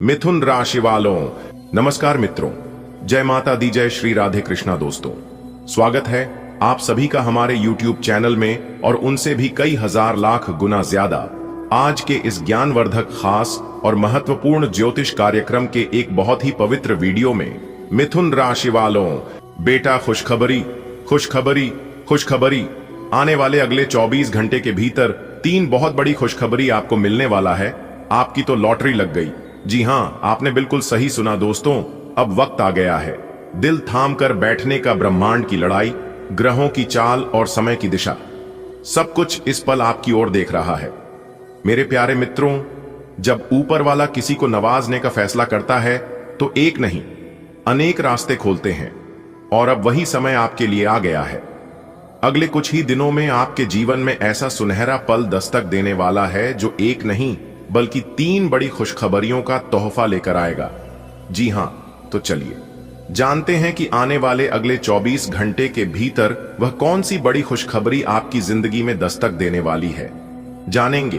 मिथुन राशि वालों, नमस्कार मित्रों। जय माता दी, जय श्री राधे कृष्णा। दोस्तों, स्वागत है आप सभी का हमारे YouTube चैनल में और उनसे भी कई हजार लाख गुना ज्यादा आज के इस ज्ञानवर्धक, खास और महत्वपूर्ण ज्योतिष कार्यक्रम के एक बहुत ही पवित्र वीडियो में। मिथुन राशि वालों, बेटा खुशखबरी, खुशखबरी, खुशखबरी। आने वाले अगले 24 घंटे के भीतर 3 बहुत बड़ी खुशखबरी आपको मिलने वाला है। आपकी तो लॉटरी लग गई। जी हां, आपने बिल्कुल सही सुना दोस्तों। अब वक्त आ गया है दिल थाम कर बैठने का। ब्रह्मांड की लड़ाई, ग्रहों की चाल और समय की दिशा, सब कुछ इस पल आपकी ओर देख रहा है। मेरे प्यारे मित्रों, जब ऊपर वाला किसी को नवाजने का फैसला करता है तो एक नहीं, अनेक रास्ते खोलते हैं। और अब वही समय आपके लिए आ गया है। अगले कुछ ही दिनों में आपके जीवन में ऐसा सुनहरा पल दस्तक देने वाला है जो एक नहीं बल्कि 3 बड़ी खुशखबरियों का तोहफा लेकर आएगा। जी हां, तो चलिए जानते हैं कि आने वाले अगले 24 घंटे के भीतर वह कौन सी बड़ी खुशखबरी आपकी जिंदगी में दस्तक देने वाली है। जानेंगे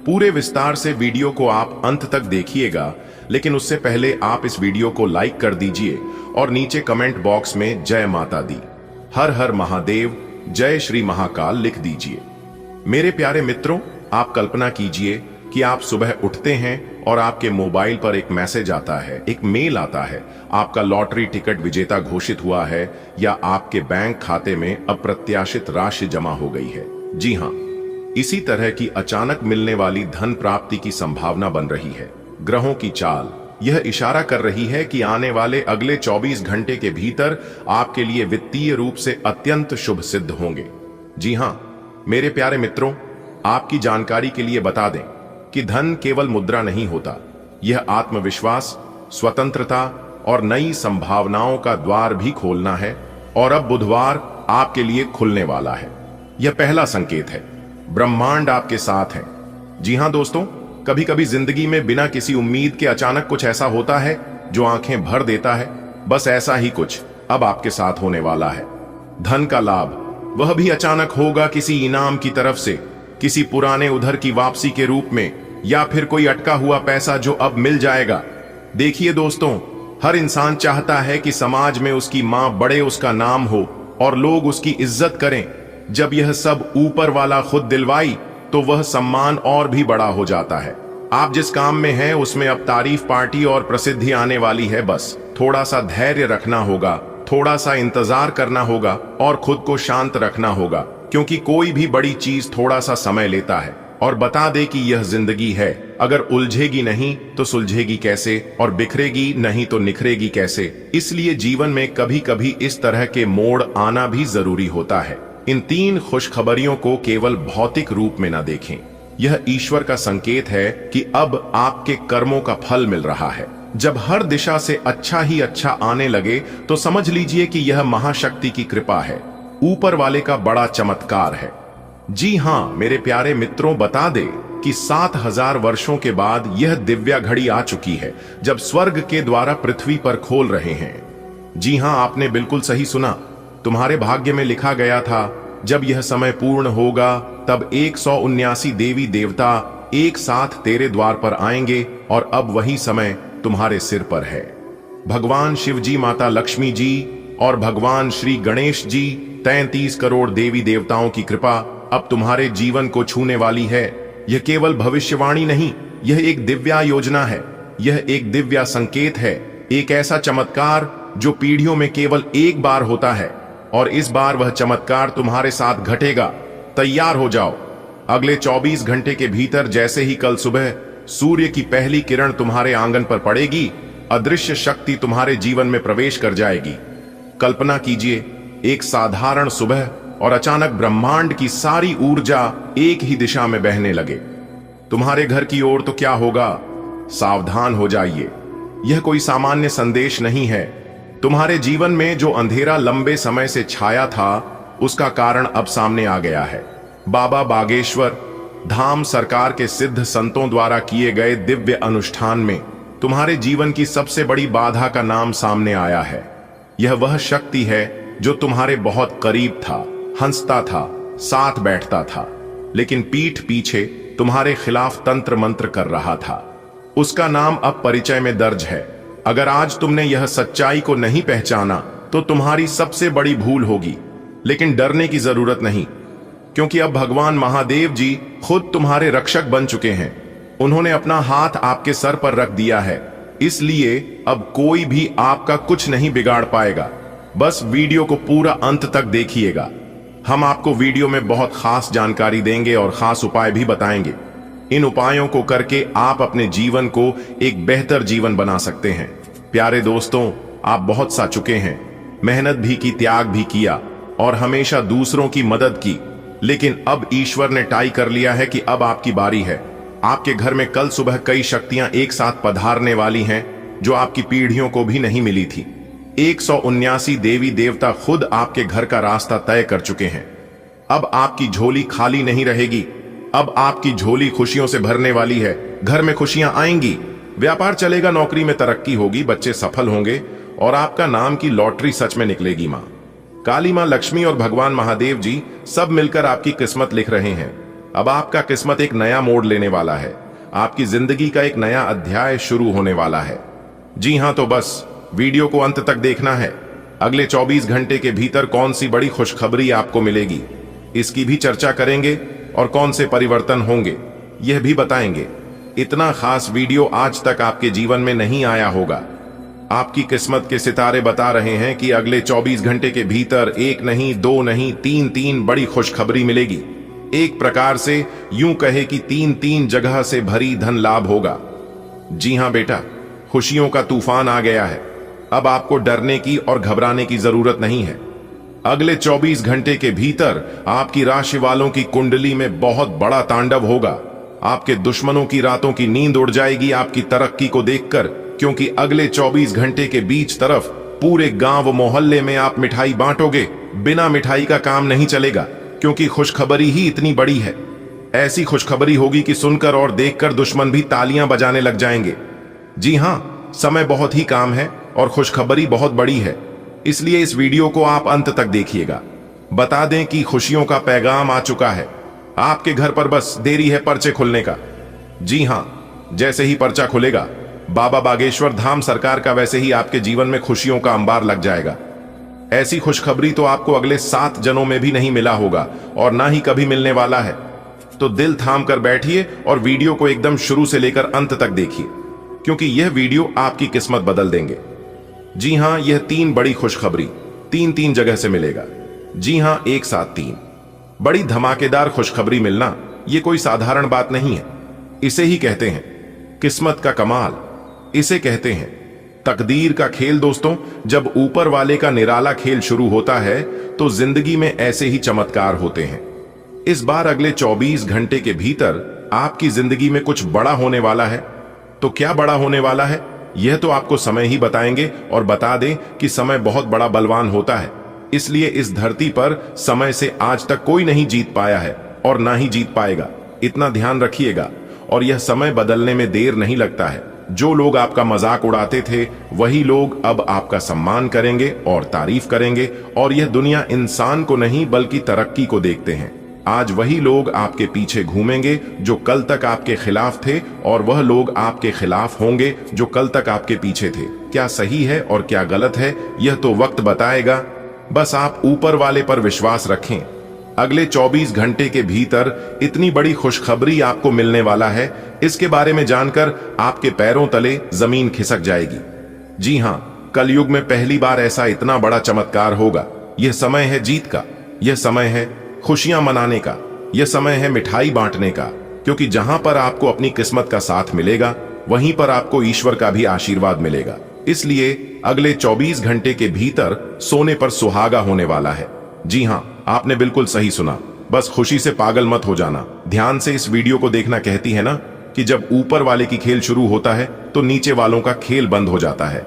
पूरे विस्तार से। वीडियो को आप अंत तक देखिएगा, लेकिन उससे पहले आप इस वीडियो को लाइक कर दीजिए और नीचे कमेंट बॉक्स में जय माता दी, हर हर महादेव, जय श्री महाकाल लिख दीजिए। मेरे प्यारे मित्रों, आप कल्पना कीजिए कि आप सुबह उठते हैं और आपके मोबाइल पर एक मैसेज आता है, एक मेल आता है। आपका लॉटरी टिकट विजेता घोषित हुआ है या आपके बैंक खाते में अप्रत्याशित राशि जमा हो गई है। जी हां, इसी तरह की अचानक मिलने वाली धन प्राप्ति की संभावना बन रही है। ग्रहों की चाल यह इशारा कर रही है कि आने वाले अगले 24 घंटे के भीतर आपके लिए वित्तीय रूप से अत्यंत शुभ सिद्ध होंगे। जी हां, मेरे प्यारे मित्रों, आपकी जानकारी के लिए बता दें कि धन केवल मुद्रा नहीं होता। यह आत्मविश्वास, स्वतंत्रता और नई संभावनाओं का द्वार भी खोलना है। और अब बुधवार आपके लिए खुलने वाला है। यह पहला संकेत है, ब्रह्मांड आपके साथ है। जी हां दोस्तों, कभी कभी जिंदगी में बिना किसी उम्मीद के अचानक कुछ ऐसा होता है जो आंखें भर देता है। बस ऐसा ही कुछ अब आपके साथ होने वाला है। धन का लाभ, वह भी अचानक होगा, किसी इनाम की तरफ से, किसी पुराने उधर की वापसी के रूप में, या फिर कोई अटका हुआ पैसा जो अब मिल जाएगा। देखिए दोस्तों, हर इंसान चाहता है कि समाज में उसकी मां बड़े, उसका नाम हो और लोग उसकी इज्जत करें। जब यह सब ऊपर वाला खुद दिलवाई तो वह सम्मान और भी बड़ा हो जाता है। आप जिस काम में हैं उसमें अब तारीफ, पार्टी और प्रसिद्धि आने वाली है। बस थोड़ा सा धैर्य रखना होगा, थोड़ा सा इंतजार करना होगा और खुद को शांत रखना होगा, क्योंकि कोई भी बड़ी चीज थोड़ा सा समय लेता है। और बता दे कि यह जिंदगी है, अगर उलझेगी नहीं तो सुलझेगी कैसे, और बिखरेगी नहीं तो निखरेगी कैसे। इसलिए जीवन में कभी कभी इस तरह के मोड़ आना भी जरूरी होता है। इन 3 खुशखबरियों को केवल भौतिक रूप में न देखें। यह ईश्वर का संकेत है कि अब आपके कर्मों का फल मिल रहा है। जब हर दिशा से अच्छा ही अच्छा आने लगे तो समझ लीजिए कि यह महाशक्ति की कृपा है, ऊपर वाले का बड़ा चमत्कार है। जी हां मेरे प्यारे मित्रों, बता दे कि 7000 वर्षों के बाद यह दिव्या घड़ी आ चुकी है जब स्वर्ग के द्वारा पृथ्वी पर खोल रहे हैं। जी हां, आपने बिल्कुल सही सुना। तुम्हारे भाग्य में लिखा गया था, जब यह समय पूर्ण होगा तब 179 देवी देवता एक साथ तेरे द्वार पर आएंगे, और अब वही समय तुम्हारे सिर पर है। भगवान शिव जी, माता लक्ष्मी जी और भगवान श्री गणेश जी, 33 करोड़ देवी देवताओं की कृपा अब तुम्हारे जीवन को छूने वाली है। यह केवल भविष्यवाणी नहीं, यह एक दिव्या योजना है। यह एक दिव्या संकेत है, एक ऐसा चमत्कार जो पीढ़ियों में केवल एक बार होता है, और इस बार वह चमत्कार तुम्हारे साथ घटेगा। तैयार हो जाओ। अगले 24 घंटे के भीतर जैसे ही कल सुबह सूर्य की पहली किरण तुम्हारे आंगन पर पड़ेगी, अदृश्य शक्ति तुम्हारे जीवन में प्रवेश कर जाएगी। कल्पना कीजिए, एक साधारण सुबह और अचानक ब्रह्मांड की सारी ऊर्जा एक ही दिशा में बहने लगे तुम्हारे घर की ओर। तो क्या होगा? सावधान हो जाइए, यह कोई सामान्य संदेश नहीं है। तुम्हारे जीवन में जो अंधेरा लंबे समय से छाया था, उसका कारण अब सामने आ गया है। बाबा बागेश्वर धाम सरकार के सिद्ध संतों द्वारा किए गए दिव्य अनुष्ठान में तुम्हारे जीवन की सबसे बड़ी बाधा का नाम सामने आया है। यह वह शक्ति है जो तुम्हारे बहुत करीब था, हंसता था, साथ बैठता था, लेकिन पीठ पीछे तुम्हारे खिलाफ तंत्र मंत्र कर रहा था। उसका नाम अब परिचय में दर्ज है। अगर आज तुमने यह सच्चाई को नहीं पहचाना तो तुम्हारी सबसे बड़ी भूल होगी। लेकिन डरने की जरूरत नहीं, क्योंकि अब भगवान महादेव जी खुद तुम्हारे रक्षक बन चुके हैं। उन्होंने अपना हाथ आपके सर पर रख दिया है, इसलिए अब कोई भी आपका कुछ नहीं बिगाड़ पाएगा। बस वीडियो को पूरा अंत तक देखिएगा। हम आपको वीडियो में बहुत खास जानकारी देंगे और खास उपाय भी बताएंगे। इन उपायों को करके आप अपने जीवन को एक बेहतर जीवन बना सकते हैं। प्यारे दोस्तों, आप बहुत सा चुके हैं, मेहनत भी की, त्याग भी किया और हमेशा दूसरों की मदद की, लेकिन अब ईश्वर ने तय कर लिया है कि अब आपकी बारी है। आपके घर में कल सुबह कई शक्तियां एक साथ पधारने वाली हैं जो आपकी पीढ़ियों को भी नहीं मिली थी। 179 देवी देवता खुद आपके घर का रास्ता तय कर चुके हैं। अब आपकी झोली खाली नहीं रहेगी, अब आपकी झोली खुशियों से भरने वाली है। घर में खुशियां आएंगी, व्यापार चलेगा, नौकरी में तरक्की होगी, बच्चे सफल होंगे और आपका नाम की लॉटरी सच में निकलेगी। मां काली, मां लक्ष्मी और भगवान महादेव जी सब मिलकर आपकी किस्मत लिख रहे हैं। अब आपका किस्मत एक नया मोड़ लेने वाला है। आपकी जिंदगी का एक नया अध्याय शुरू होने वाला है। जी हां, तो बस वीडियो को अंत तक देखना है। अगले 24 घंटे के भीतर कौन सी बड़ी खुशखबरी आपको मिलेगी, इसकी भी चर्चा करेंगे और कौन से परिवर्तन होंगे यह भी बताएंगे। इतना खास वीडियो आज तक आपके जीवन में नहीं आया होगा। आपकी किस्मत के सितारे बता रहे हैं कि अगले 24 घंटे के भीतर एक नहीं, दो नहीं, तीन बड़ी खुशखबरी मिलेगी। एक प्रकार से यूं कहे कि तीन जगह से भरी धन लाभ होगा। जी हां बेटा, खुशियों का तूफान आ गया है। अब आपको डरने की और घबराने की जरूरत नहीं है। अगले 24 घंटे के भीतर आपकी राशि वालों की कुंडली में बहुत बड़ा तांडव होगा। आपके दुश्मनों की रातों की नींद उड़ जाएगी आपकी तरक्की को देखकर, क्योंकि अगले 24 घंटे के बीच तरफ पूरे गांव मोहल्ले में आप मिठाई बांटोगे। बिना मिठाई का काम नहीं चलेगा, क्योंकि खुशखबरी ही इतनी बड़ी है। ऐसी खुशखबरी होगी कि सुनकर और देखकर दुश्मन भी तालियां बजाने लग जाएंगे। जी हां, समय बहुत ही काम है और खुशखबरी बहुत बड़ी है, इसलिए इस वीडियो को आप अंत तक देखिएगा। बता दें कि खुशियों का पैगाम आ चुका है। आपके घर पर बस देरी है पर्चे खुलने का। जी हां, जैसे ही पर्चा खुलेगा बाबा बागेश्वर धाम सरकार का, वैसे ही आपके जीवन में खुशियों का अंबार लग जाएगा। ऐसी खुशखबरी तो आपको अगले 7 जन्मों में भी नहीं मिला होगा और ना ही कभी मिलने वाला है। तो दिल थाम कर बैठिए और वीडियो को एकदम शुरू से लेकर अंत तक देखिए, क्योंकि यह वीडियो आपकी किस्मत बदल देंगे। जी हां, यह 3 बड़ी खुशखबरी तीन जगह से मिलेगा। जी हां, एक साथ 3 बड़ी धमाकेदार खुशखबरी मिलना यह कोई साधारण बात नहीं है। इसे ही कहते हैं किस्मत का कमाल, इसे कहते हैं तकदीर का खेल। दोस्तों, जब ऊपर वाले का निराला खेल शुरू होता है तो जिंदगी में ऐसे ही चमत्कार होते हैं। इस बार अगले 24 घंटे के भीतर आपकी जिंदगी में कुछ बड़ा होने वाला है। तो क्या बड़ा होने वाला है, यह तो आपको समय ही बताएंगे। और बता दें कि समय बहुत बड़ा बलवान होता है, इसलिए इस धरती पर समय से आज तक कोई नहीं जीत पाया है और ना ही जीत पाएगा। इतना ध्यान रखिएगा। और यह समय बदलने में देर नहीं लगता है। जो लोग आपका मजाक उड़ाते थे वही लोग अब आपका सम्मान करेंगे और तारीफ करेंगे। और यह दुनिया इंसान को नहीं बल्कि तरक्की को देखते हैं। आज वही लोग आपके पीछे घूमेंगे जो कल तक आपके खिलाफ थे, और वह लोग आपके खिलाफ होंगे जो कल तक आपके पीछे थे। क्या सही है और क्या गलत है, यह तो वक्त बताएगा। बस आप ऊपर वाले पर विश्वास रखें। अगले 24 घंटे के भीतर इतनी बड़ी खुशखबरी आपको मिलने वाला है, इसके बारे में जानकर आपके पैरों तले जमीन खिसक जाएगी। जी हां, कलयुग में पहली बार ऐसा इतना बड़ा चमत्कार होगा। यह समय है जीत का, यह समय है खुशियां मनाने का, यह समय है मिठाई बांटने का। क्योंकि जहां पर आपको अपनी किस्मत का साथ मिलेगा, वहीं पर आपको ईश्वर का भी आशीर्वाद मिलेगा। इसलिए अगले 24 घंटे के भीतर सोने पर सुहागा होने वाला है। जी हां, आपने बिल्कुल सही सुना। बस खुशी से पागल मत हो जाना। ध्यान से इस वीडियो को देखना। कहती है ना कि जब ऊपर वाले की खेल शुरू होता है तो नीचे वालों का खेल बंद हो जाता है।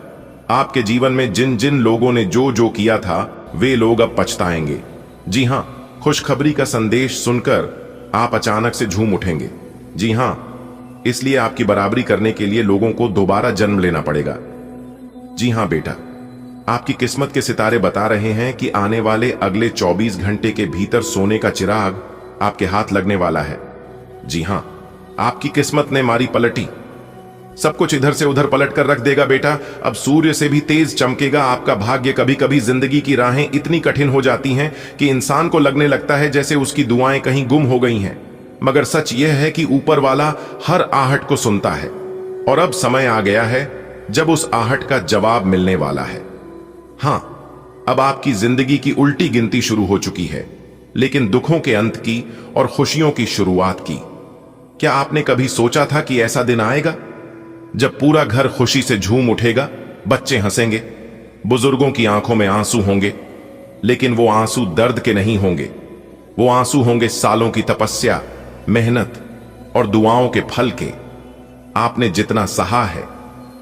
आपके जीवन में जिन जिन लोगों ने जो जो किया था, वे लोग अब पछताएंगे। जी हां, खुशखबरी का संदेश सुनकर आप अचानक से झूम उठेंगे। जी हां, इसलिए आपकी बराबरी करने के लिए लोगों को दोबारा जन्म लेना पड़ेगा। जी हां बेटा, आपकी किस्मत के सितारे बता रहे हैं कि आने वाले अगले 24 घंटे के भीतर सोने का चिराग आपके हाथ लगने वाला है। जी हां, आपकी किस्मत ने मारी पलटी। सब कुछ इधर से उधर पलट कर रख देगा बेटा। अब सूर्य से भी तेज चमकेगा आपका भाग्य। कभी कभी जिंदगी की राहें इतनी कठिन हो जाती हैं कि इंसान को लगने लगता है जैसे उसकी दुआएं कहीं गुम हो गई हैं, मगर सच यह है कि ऊपर वाला हर आहट को सुनता है। और अब समय आ गया है जब उस आहट का जवाब मिलने वाला है। हां, अब आपकी जिंदगी की उल्टी गिनती शुरू हो चुकी है, लेकिन दुखों के अंत की और खुशियों की शुरुआत की। क्या आपने कभी सोचा था कि ऐसा दिन आएगा जब पूरा घर खुशी से झूम उठेगा, बच्चे हंसेंगे, बुजुर्गों की आंखों में आंसू होंगे, लेकिन वो आंसू दर्द के नहीं होंगे। वो आंसू होंगे सालों की तपस्या, मेहनत और दुआओं के फल के। आपने जितना सहा है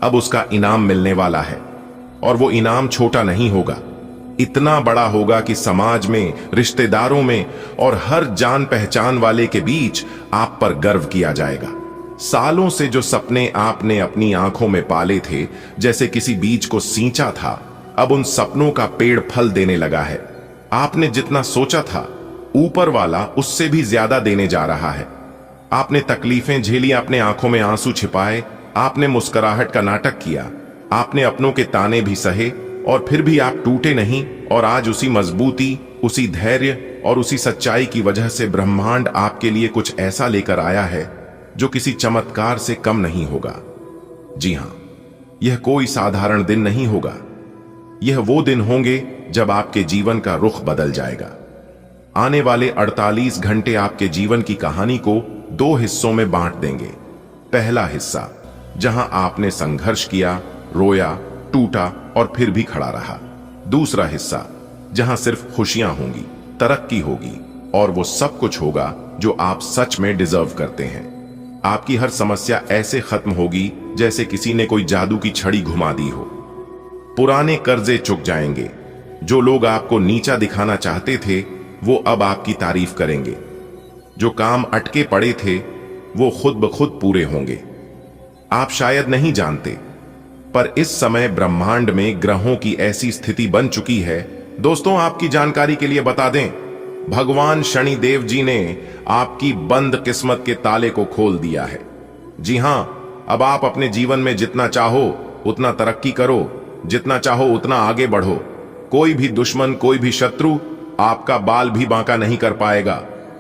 अब उसका इनाम मिलने वाला है, और वो इनाम छोटा नहीं होगा, इतना बड़ा होगा कि समाज में, रिश्तेदारों में और हर जान पहचान वाले के बीच आप पर गर्व किया जाएगा। सालों से जो सपने आपने अपनी आंखों में पाले थे, जैसे किसी बीज को सींचा था, अब उन सपनों का पेड़ फल देने लगा है। आपने जितना सोचा था ऊपर वाला उससे भी ज्यादा देने जा रहा है। आपने तकलीफें झेली, आपने आंखों में आंसू छिपाए, आपने मुस्कुराहट का नाटक किया, आपने अपनों के ताने भी सहे, और फिर भी आप टूटे नहीं। और आज उसी मजबूती, उसी धैर्य और उसी सच्चाई की वजह से ब्रह्मांड आपके लिए कुछ ऐसा लेकर आया है जो किसी चमत्कार से कम नहीं होगा। जी हां, यह कोई साधारण दिन नहीं होगा। यह वो दिन होंगे जब आपके जीवन का रुख बदल जाएगा। आने वाले 48 घंटे आपके जीवन की कहानी को 2 हिस्सों में बांट देंगे। पहला हिस्सा जहां आपने संघर्ष किया, रोया, टूटा और फिर भी खड़ा रहा। दूसरा हिस्सा जहां सिर्फ खुशियां होंगी, तरक्की होगी और वो सब कुछ होगा जो आप सच में डिजर्व करते हैं। आपकी हर समस्या ऐसे खत्म होगी जैसे किसी ने कोई जादू की छड़ी घुमा दी हो। पुराने कर्जे चुक जाएंगे। जो लोग आपको नीचा दिखाना चाहते थे वो अब आपकी तारीफ करेंगे। जो काम अटके पड़े थे वो खुद ब खुद पूरे होंगे। आप शायद नहीं जानते, पर इस समय ब्रह्मांड में ग्रहों की ऐसी स्थिति बन चुकी है। दोस्तों, आपकी जानकारी के लिए बता दें, भगवान शनिदेव जी ने आपकी बंद किस्मत के ताले को खोल दिया है। जी हां, अब आप अपने जीवन में जितना चाहो उतना तरक्की करो, जितना चाहो उतना आगे बढ़ो। कोई भी दुश्मन, कोई भी शत्रु आपका बाल भी बांका नहीं कर पाएगा,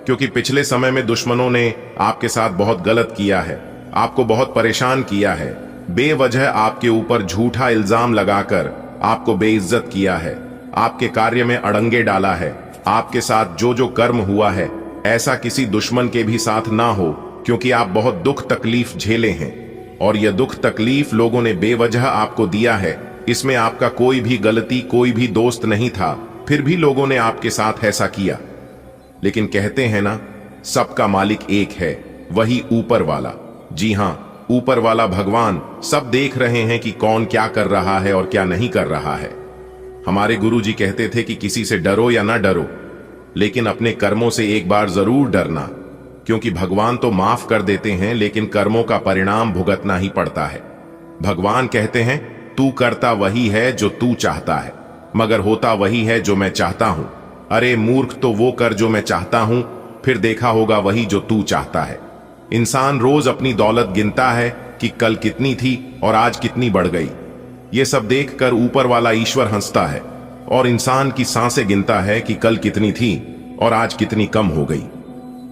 क्योंकि पिछले समय में दुश्मनों ने आपके साथ बहुत गलत किया है, आपको बहुत परेशान किया है, बेवजह आपके ऊपर झूठा इल्जाम लगाकर आपको बेइज्जत किया है, आपके कार्य में अड़ंगे डाला है। आपके साथ जो जो कर्म हुआ है ऐसा किसी दुश्मन के भी साथ ना हो, क्योंकि आप बहुत दुख तकलीफ झेले हैं, और यह दुख तकलीफ लोगों ने बेवजह आपको दिया है। इसमें आपका कोई भी गलती, कोई भी दोस्त नहीं था, फिर भी लोगों ने आपके साथ ऐसा किया। लेकिन कहते हैं ना, सबका मालिक एक है, वही ऊपर वाला। जी हां, ऊपर वाला भगवान सब देख रहे हैं कि कौन क्या कर रहा है और क्या नहीं कर रहा है। हमारे गुरुजी कहते थे कि किसी से डरो या ना डरो, लेकिन अपने कर्मों से एक बार जरूर डरना, क्योंकि भगवान तो माफ कर देते हैं, लेकिन कर्मों का परिणाम भुगतना ही पड़ता है। भगवान कहते हैं, तू करता वही है जो तू चाहता है, मगर होता वही है जो मैं चाहता हूं। अरे मूर्ख, तो वो कर जो मैं चाहता हूं, फिर देखा होगा वही जो तू चाहता है। इंसान रोज अपनी दौलत गिनता है कि कल कितनी थी और आज कितनी बढ़ गई। ये सब देखकर ऊपर वाला ईश्वर हंसता है, और इंसान की सांसें गिनता है कि कल कितनी थी और आज कितनी कम हो गई।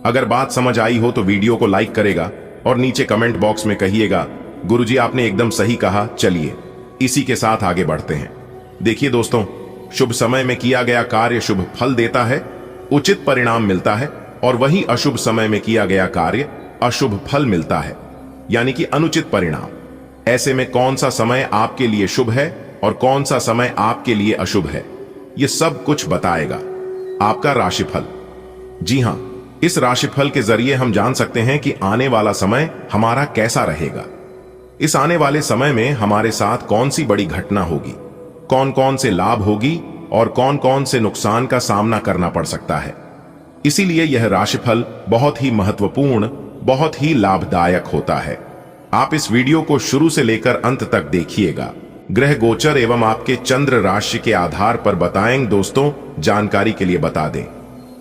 अगर बात समझ आई हो तो वीडियो को लाइक करेगा और नीचे कमेंट बॉक्स में कहिएगा, गुरुजी आपने एकदम सही कहा। चलिए इसी के साथ आगे बढ़ते हैं। देखिए दोस्तों, शुभ समय में किया गया कार्य शुभ फल देता है, उचित परिणाम मिलता है, और वही अशुभ समय में किया गया कार्य अशुभ फल मिलता है, यानी कि अनुचित परिणाम। ऐसे में कौन सा समय आपके लिए शुभ है और कौन सा समय आपके लिए अशुभ है, यह सब कुछ बताएगा आपका राशिफल। जी हां, इस राशिफल के जरिए हम जान सकते हैं कि आने वाला समय हमारा कैसा रहेगा। इस आने वाले समय में हमारे साथ कौन सी बड़ी घटना होगी, कौन कौन से लाभ होगी और कौन कौन से नुकसान का सामना करना पड़ सकता है। इसीलिए यह राशिफल बहुत ही महत्वपूर्ण, बहुत ही लाभदायक होता है। आप इस वीडियो को शुरू से लेकर अंत तक देखिएगा। ग्रह गोचर एवं आपके चंद्र राशि के आधार पर बताएंगे। दोस्तों, जानकारी के लिए बता दें,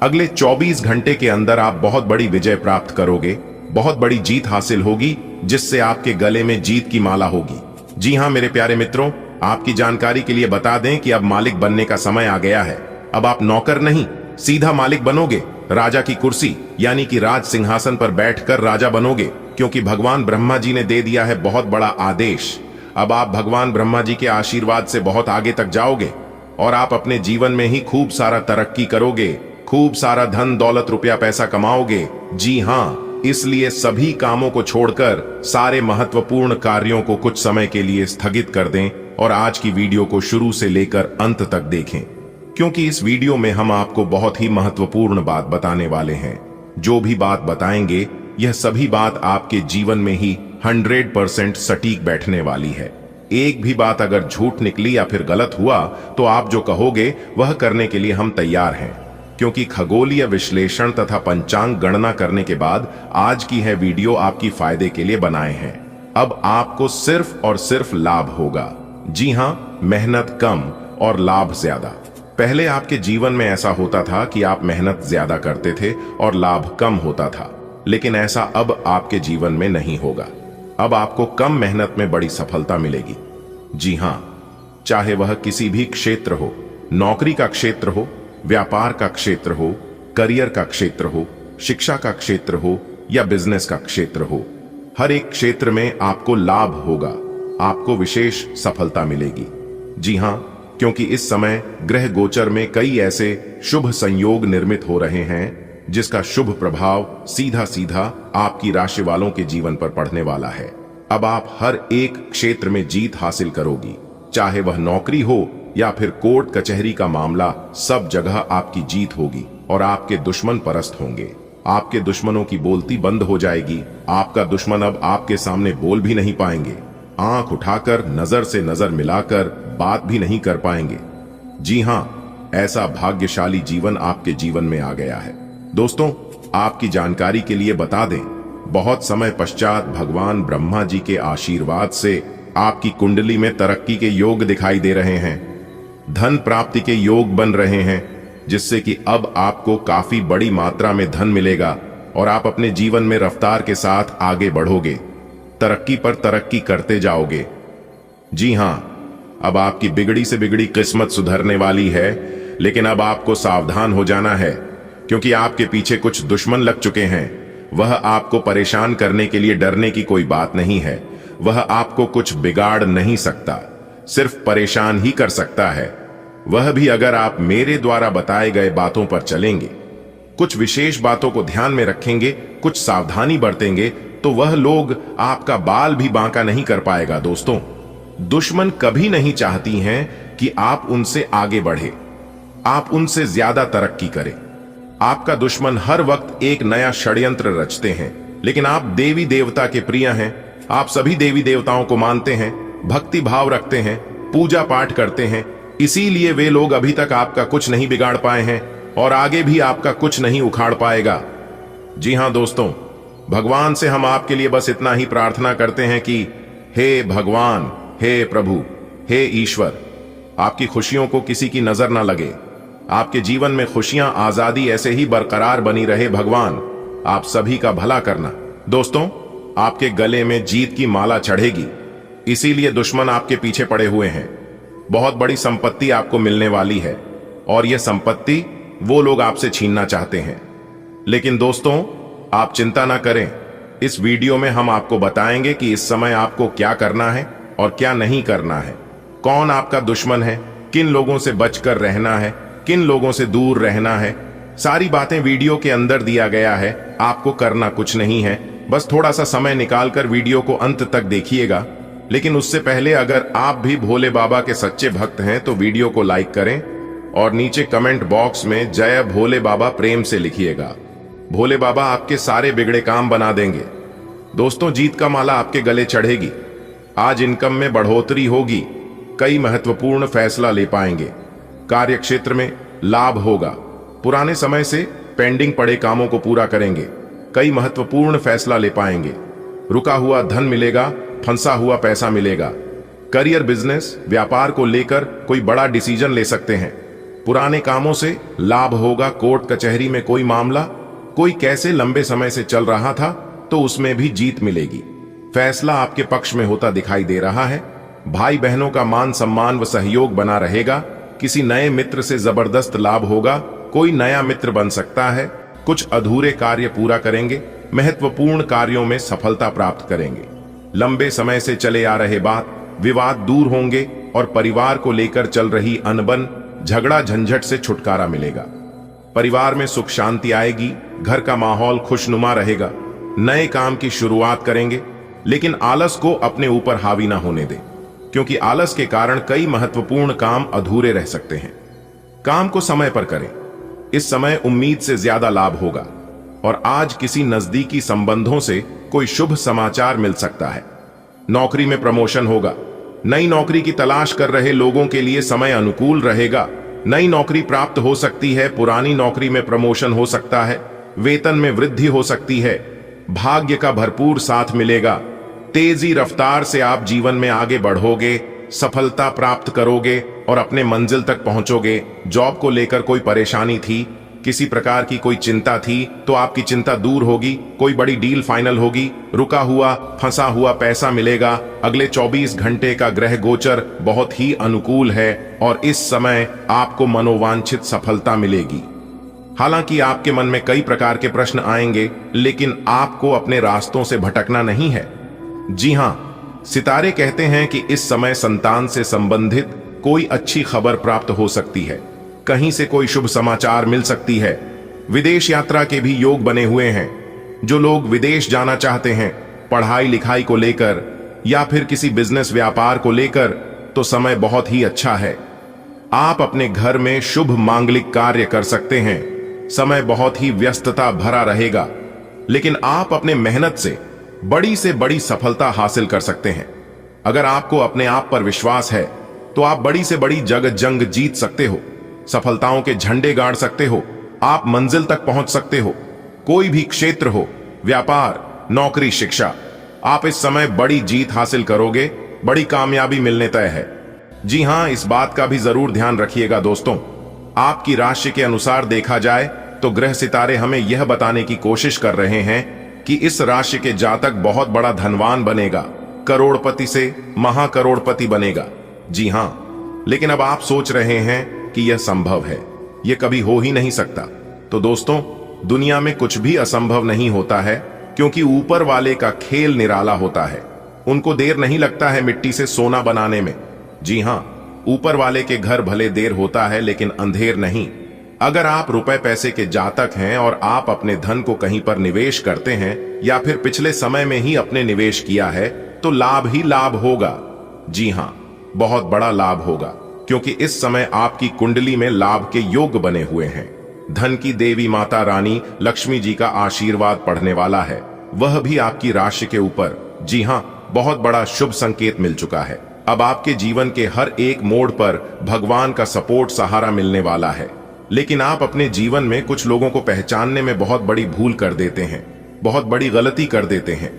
अगले 24 घंटे के अंदर आप बहुत बड़ी विजय प्राप्त करोगे, बहुत बड़ी जीत हासिल होगी जिससे आपके गले में जीत की माला होगी। जी हां मेरे प्यारे मित्रों, आपकी जानकारी के लिए बता दें कि अब मालिक बनने का समय आ गया है। अब आप नौकर नहीं, सीधा मालिक बनोगे। राजा की कुर्सी यानी कि राज सिंहासन पर बैठकर राजा बनोगे, क्योंकि भगवान ब्रह्मा जी ने दे दिया है बहुत बड़ा आदेश। अब आप भगवान ब्रह्मा जी के आशीर्वाद से बहुत आगे तक जाओगे और आप अपने जीवन में ही खूब सारा तरक्की करोगे, खूब सारा धन दौलत रुपया पैसा कमाओगे। जी हां, इसलिए सभी कामों को छोड़कर सारे महत्वपूर्ण कार्यों को कुछ समय के लिए स्थगित कर दें और आज की वीडियो को शुरू से लेकर अंत तक देखें, क्योंकि इस वीडियो में हम आपको बहुत ही महत्वपूर्ण बात बताने वाले हैं। जो भी बात बताएंगे यह सभी बात आपके जीवन में ही 100% सटीक बैठने वाली है। एक भी बात अगर झूठ निकली या फिर गलत हुआ तो आप जो कहोगे वह करने के लिए हम तैयार हैं, क्योंकि खगोलीय विश्लेषण तथा पंचांग गणना करने के बाद आज की है वीडियो आपकी फायदे के लिए बनाए हैं। अब आपको सिर्फ और सिर्फ लाभ होगा। जी हां, मेहनत कम और लाभ ज्यादा। पहले आपके जीवन में ऐसा होता था कि आप मेहनत ज्यादा करते थे और लाभ कम होता था, लेकिन ऐसा अब आपके जीवन में नहीं होगा। अब आपको कम मेहनत में बड़ी सफलता मिलेगी। जी हां, चाहे वह किसी भी क्षेत्र हो, नौकरी का क्षेत्र हो, व्यापार का क्षेत्र हो, करियर का क्षेत्र हो, शिक्षा का क्षेत्र हो या बिजनेस का क्षेत्र हो, हर एक क्षेत्र में आपको लाभ होगा, आपको विशेष सफलता मिलेगी। जी हां, क्योंकि इस समय ग्रह गोचर में कई ऐसे शुभ संयोग निर्मित हो रहे हैं जिसका शुभ प्रभाव सीधा सीधा आपकी राशि वालों के जीवन पर पड़ने वाला है। अब आप हर एक क्षेत्र में जीत हासिल करोगी, चाहे वह नौकरी हो या फिर कोर्ट कचहरी का मामला, सब जगह आपकी जीत होगी और आपके दुश्मन परस्त होंगे। आपके दुश्मनों की बोलती बंद हो जाएगी। आपका दुश्मन अब आपके सामने बोल भी नहीं पाएंगे, आंख उठाकर नजर से नजर मिलाकर बात भी नहीं कर पाएंगे। जी हां, ऐसा भाग्यशाली जीवन आपके जीवन में आ गया है। दोस्तों, आपकी जानकारी के लिए बता दें, बहुत समय पश्चात भगवान ब्रह्मा जी के आशीर्वाद से आपकी कुंडली में तरक्की के योग दिखाई दे रहे हैं, धन प्राप्ति के योग बन रहे हैं, जिससे कि अब आपको काफी बड़ी मात्रा में धन मिलेगा और आप अपने जीवन में रफ्तार के साथ आगे बढ़ोगे, तरक्की पर तरक्की करते जाओगे। जी हां, अब आपकी बिगड़ी से बिगड़ी किस्मत सुधरने वाली है, लेकिन अब आपको सावधान हो जाना है, क्योंकि आपके पीछे कुछ दुश्मन लग चुके हैं। वह आपको परेशान करने के लिए डरने की कोई बात नहीं है। वह आपको कुछ बिगाड़ नहीं सकता, सिर्फ परेशान ही कर सकता है। वह भी अगर आप मेरे द्वारा बताए गए बातों पर चलेंगे, कुछ विशेष बातों को ध्यान में रखेंगे, कुछ सावधानी बरतेंगे, तो वह लोग आपका बाल भी बांका नहीं कर पाएगा। दोस्तों, दुश्मन कभी नहीं चाहती हैं कि आप उनसे आगे बढ़े, आप उनसे ज्यादा तरक्की करें। आपका दुश्मन हर वक्त एक नया षड्यंत्र रचते हैं, लेकिन आप देवी देवता के प्रिय हैं। आप सभी देवी देवताओं को मानते हैं, भक्ति भाव रखते हैं, पूजा पाठ करते हैं, इसीलिए वे लोग अभी तक आपका कुछ नहीं बिगाड़ पाए हैं और आगे भी आपका कुछ नहीं उखाड़ पाएगा। जी हां दोस्तों, भगवान से हम आपके लिए बस इतना ही प्रार्थना करते हैं कि हे भगवान, हे प्रभु, हे ईश्वर, आपकी खुशियों को किसी की नजर ना लगे, आपके जीवन में खुशियां आजादी ऐसे ही बरकरार बनी रहे। भगवान आप सभी का भला करना। दोस्तों, आपके गले में जीत की माला चढ़ेगी, इसीलिए दुश्मन आपके पीछे पड़े हुए हैं। बहुत बड़ी संपत्ति आपको मिलने वाली है और यह संपत्ति वो लोग आपसे छीनना चाहते हैं। लेकिन दोस्तों, आप चिंता ना करें, इस वीडियो में हम आपको बताएंगे कि इस समय आपको क्या करना है और क्या नहीं करना है, कौन आपका दुश्मन है, किन लोगों से बचकर रहना है, किन लोगों से दूर रहना है। सारी बातें वीडियो के अंदर दिया गया है। आपको करना कुछ नहीं है, बस थोड़ा सा समय निकालकर वीडियो को अंत तक देखिएगा। लेकिन उससे पहले अगर आप भी भोले बाबा के सच्चे भक्त हैं तो वीडियो को लाइक करें और नीचे कमेंट बॉक्स में जय भोले बाबा प्रेम से लिखिएगा। भोले बाबा आपके सारे बिगड़े काम बना देंगे। दोस्तों, जीत का माला आपके गले चढ़ेगी। आज इनकम में बढ़ोतरी होगी, कई महत्वपूर्ण फैसला ले पाएंगे, कार्य क्षेत्र में लाभ होगा, पुराने समय से पेंडिंग पड़े कामों को पूरा करेंगे, कई महत्वपूर्ण फैसला ले पाएंगे, रुका हुआ धन मिलेगा, फंसा हुआ पैसा मिलेगा, करियर बिजनेस व्यापार को लेकर कोई बड़ा डिसीजन ले सकते हैं, पुराने कामों से लाभ होगा, कोर्ट कचहरी में कोई मामला कोई कैसे लंबे समय से चल रहा था तो उसमें भी जीत मिलेगी। फैसला आपके पक्ष में होता दिखाई दे रहा है। भाई बहनों का मान सम्मान व सहयोग बना रहेगा। किसी नए मित्र से जबरदस्त लाभ होगा। कोई नया मित्र बन सकता है। कुछ अधूरे कार्य पूरा करेंगे। महत्वपूर्ण कार्यों में सफलता प्राप्त करेंगे। लंबे समय से चले आ रहे विवाद दूर होंगे और परिवार को लेकर चल रही अनबन, झगड़ा झंझट से छुटकारा मिलेगा। परिवार में सुख शांति आएगी। घर का माहौल खुशनुमा रहेगा। नए काम की शुरुआत करेंगे, लेकिन आलस को अपने ऊपर हावी ना होने दें, क्योंकि आलस के कारण कई महत्वपूर्ण काम अधूरे रह सकते हैं। काम को समय पर करें। इस समय उम्मीद से ज्यादा लाभ होगा और आज किसी नजदीकी संबंधों से कोई शुभ समाचार मिल सकता है। नौकरी में प्रमोशन होगा। नई नौकरी की तलाश कर रहे लोगों के लिए समय अनुकूल रहेगा। नई नौकरी प्राप्त हो सकती है। पुरानी नौकरी में प्रमोशन हो सकता है। वेतन में वृद्धि हो सकती है। भाग्य का भरपूर साथ मिलेगा। तेजी रफ्तार से आप जीवन में आगे बढ़ोगे, सफलता प्राप्त करोगे और अपने मंजिल तक पहुंचोगे। जॉब को लेकर कोई परेशानी थी, किसी प्रकार की कोई चिंता थी, तो आपकी चिंता दूर होगी। कोई बड़ी डील फाइनल होगी। रुका हुआ फंसा हुआ पैसा मिलेगा। अगले 24 घंटे का ग्रह गोचर बहुत ही अनुकूल है और इस समय आपको मनोवांछित सफलता मिलेगी। हालांकि आपके मन में कई प्रकार के प्रश्न आएंगे, लेकिन आपको अपने रास्तों से भटकना नहीं है। जी हां, सितारे कहते हैं कि इस समय संतान से संबंधित कोई अच्छी खबर प्राप्त हो सकती है। कहीं से कोई शुभ समाचार मिल सकती है। विदेश यात्रा के भी योग बने हुए हैं। जो लोग विदेश जाना चाहते हैं, पढ़ाई लिखाई को लेकर या फिर किसी बिजनेस व्यापार को लेकर, तो समय बहुत ही अच्छा है। आप अपने घर में शुभ मांगलिक कार्य कर सकते हैं। समय बहुत ही व्यस्तता भरा रहेगा, लेकिन आप अपने मेहनत से बड़ी सफलता हासिल कर सकते हैं। अगर आपको अपने आप पर विश्वास है, तो आप बड़ी से बड़ी जंग जीत सकते हो। सफलताओं के झंडे गाड़ सकते हो। आप मंजिल तक पहुंच सकते हो। कोई भी क्षेत्र हो, व्यापार, नौकरी, शिक्षा, आप इस समय बड़ी जीत हासिल करोगे। बड़ी कामयाबी मिलने तय है। जी हां, इस बात का भी जरूर ध्यान रखिएगा दोस्तों। आपकी राशि के अनुसार देखा जाए तो ग्रह सितारे हमें यह बताने की कोशिश कर रहे हैं कि इस राशि के जातक बहुत बड़ा धनवान बनेगा। करोड़पति से महाकरोड़पति बनेगा। जी हां, लेकिन अब आप सोच रहे हैं कि यह संभव है, यह कभी हो ही नहीं सकता। तो दोस्तों, दुनिया में कुछ भी असंभव नहीं होता है, क्योंकि ऊपर वाले का खेल निराला होता है। उनको देर नहीं लगता है मिट्टी से सोना बनाने में। जी हां, ऊपर वाले के घर भले देर होता है, लेकिन अंधेर नहीं। अगर आप रुपए पैसे के जातक हैं और आप अपने धन को कहीं पर निवेश करते हैं या फिर पिछले समय में ही अपने निवेश किया है, तो लाभ ही लाभ होगा। जी हां, बहुत बड़ा लाभ होगा, क्योंकि इस समय आपकी कुंडली में लाभ के योग बने हुए हैं। धन की देवी माता रानी लक्ष्मी जी का आशीर्वाद पढ़ने वाला है, वह भी आपकी राशि के ऊपर। जी हां, बहुत बड़ा शुभ संकेत मिल चुका है। अब आपके जीवन के हर एक मोड़ पर भगवान का सपोर्ट सहारा मिलने वाला है। लेकिन आप अपने जीवन में कुछ लोगों को पहचानने में बहुत बड़ी भूल कर देते हैं, बहुत बड़ी गलती कर देते हैं।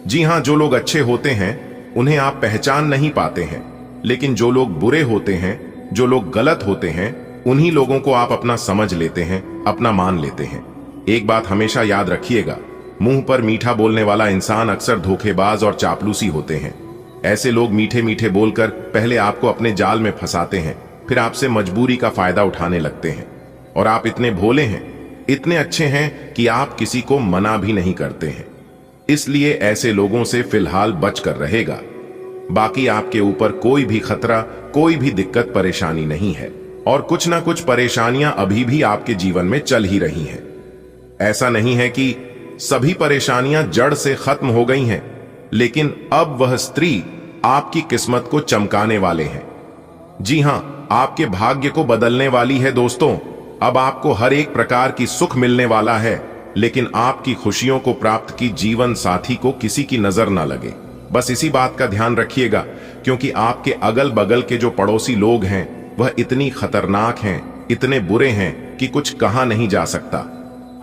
जी हां, जो लोग अच्छे होते हैं उन्हें आप पहचान नहीं पाते हैं, लेकिन जो लोग बुरे होते हैं, जो लोग गलत होते हैं, उन्हीं लोगों को आप अपना समझ लेते हैं, अपना मान लेते हैं। एक बात हमेशा याद रखिएगा, मुंह पर मीठा बोलने वाला इंसान अक्सर धोखेबाज और चापलूसी होते हैं। ऐसे लोग मीठे मीठे बोलकर पहले आपको अपने जाल में फंसाते हैं, फिर आपसे मजबूरी का फायदा उठाने लगते हैं। और आप इतने भोले हैं, इतने अच्छे हैं कि आप किसी को मना भी नहीं करते हैं। इसलिए ऐसे लोगों से फिलहाल बचकर रहेगा। बाकी आपके ऊपर कोई भी खतरा, कोई भी दिक्कत परेशानी नहीं है, और कुछ ना कुछ परेशानियां अभी भी आपके जीवन में चल ही रही हैं। ऐसा नहीं है कि सभी परेशानियां जड़ से खत्म हो गई हैं, लेकिन अब वह स्त्री आपकी किस्मत को चमकाने वाले हैं। जी हां, आपके भाग्य को बदलने वाली है दोस्तों। अब आपको हर एक प्रकार की सुख मिलने वाला है, लेकिन आपकी खुशियों को प्राप्त की जीवन साथी को किसी की नजर ना लगे। बस इसी बात का ध्यान रखिएगा, क्योंकि आपके अगल बगल के जो पड़ोसी लोग हैं वह इतनी खतरनाक हैं, इतने बुरे हैं कि कुछ कहा नहीं जा सकता।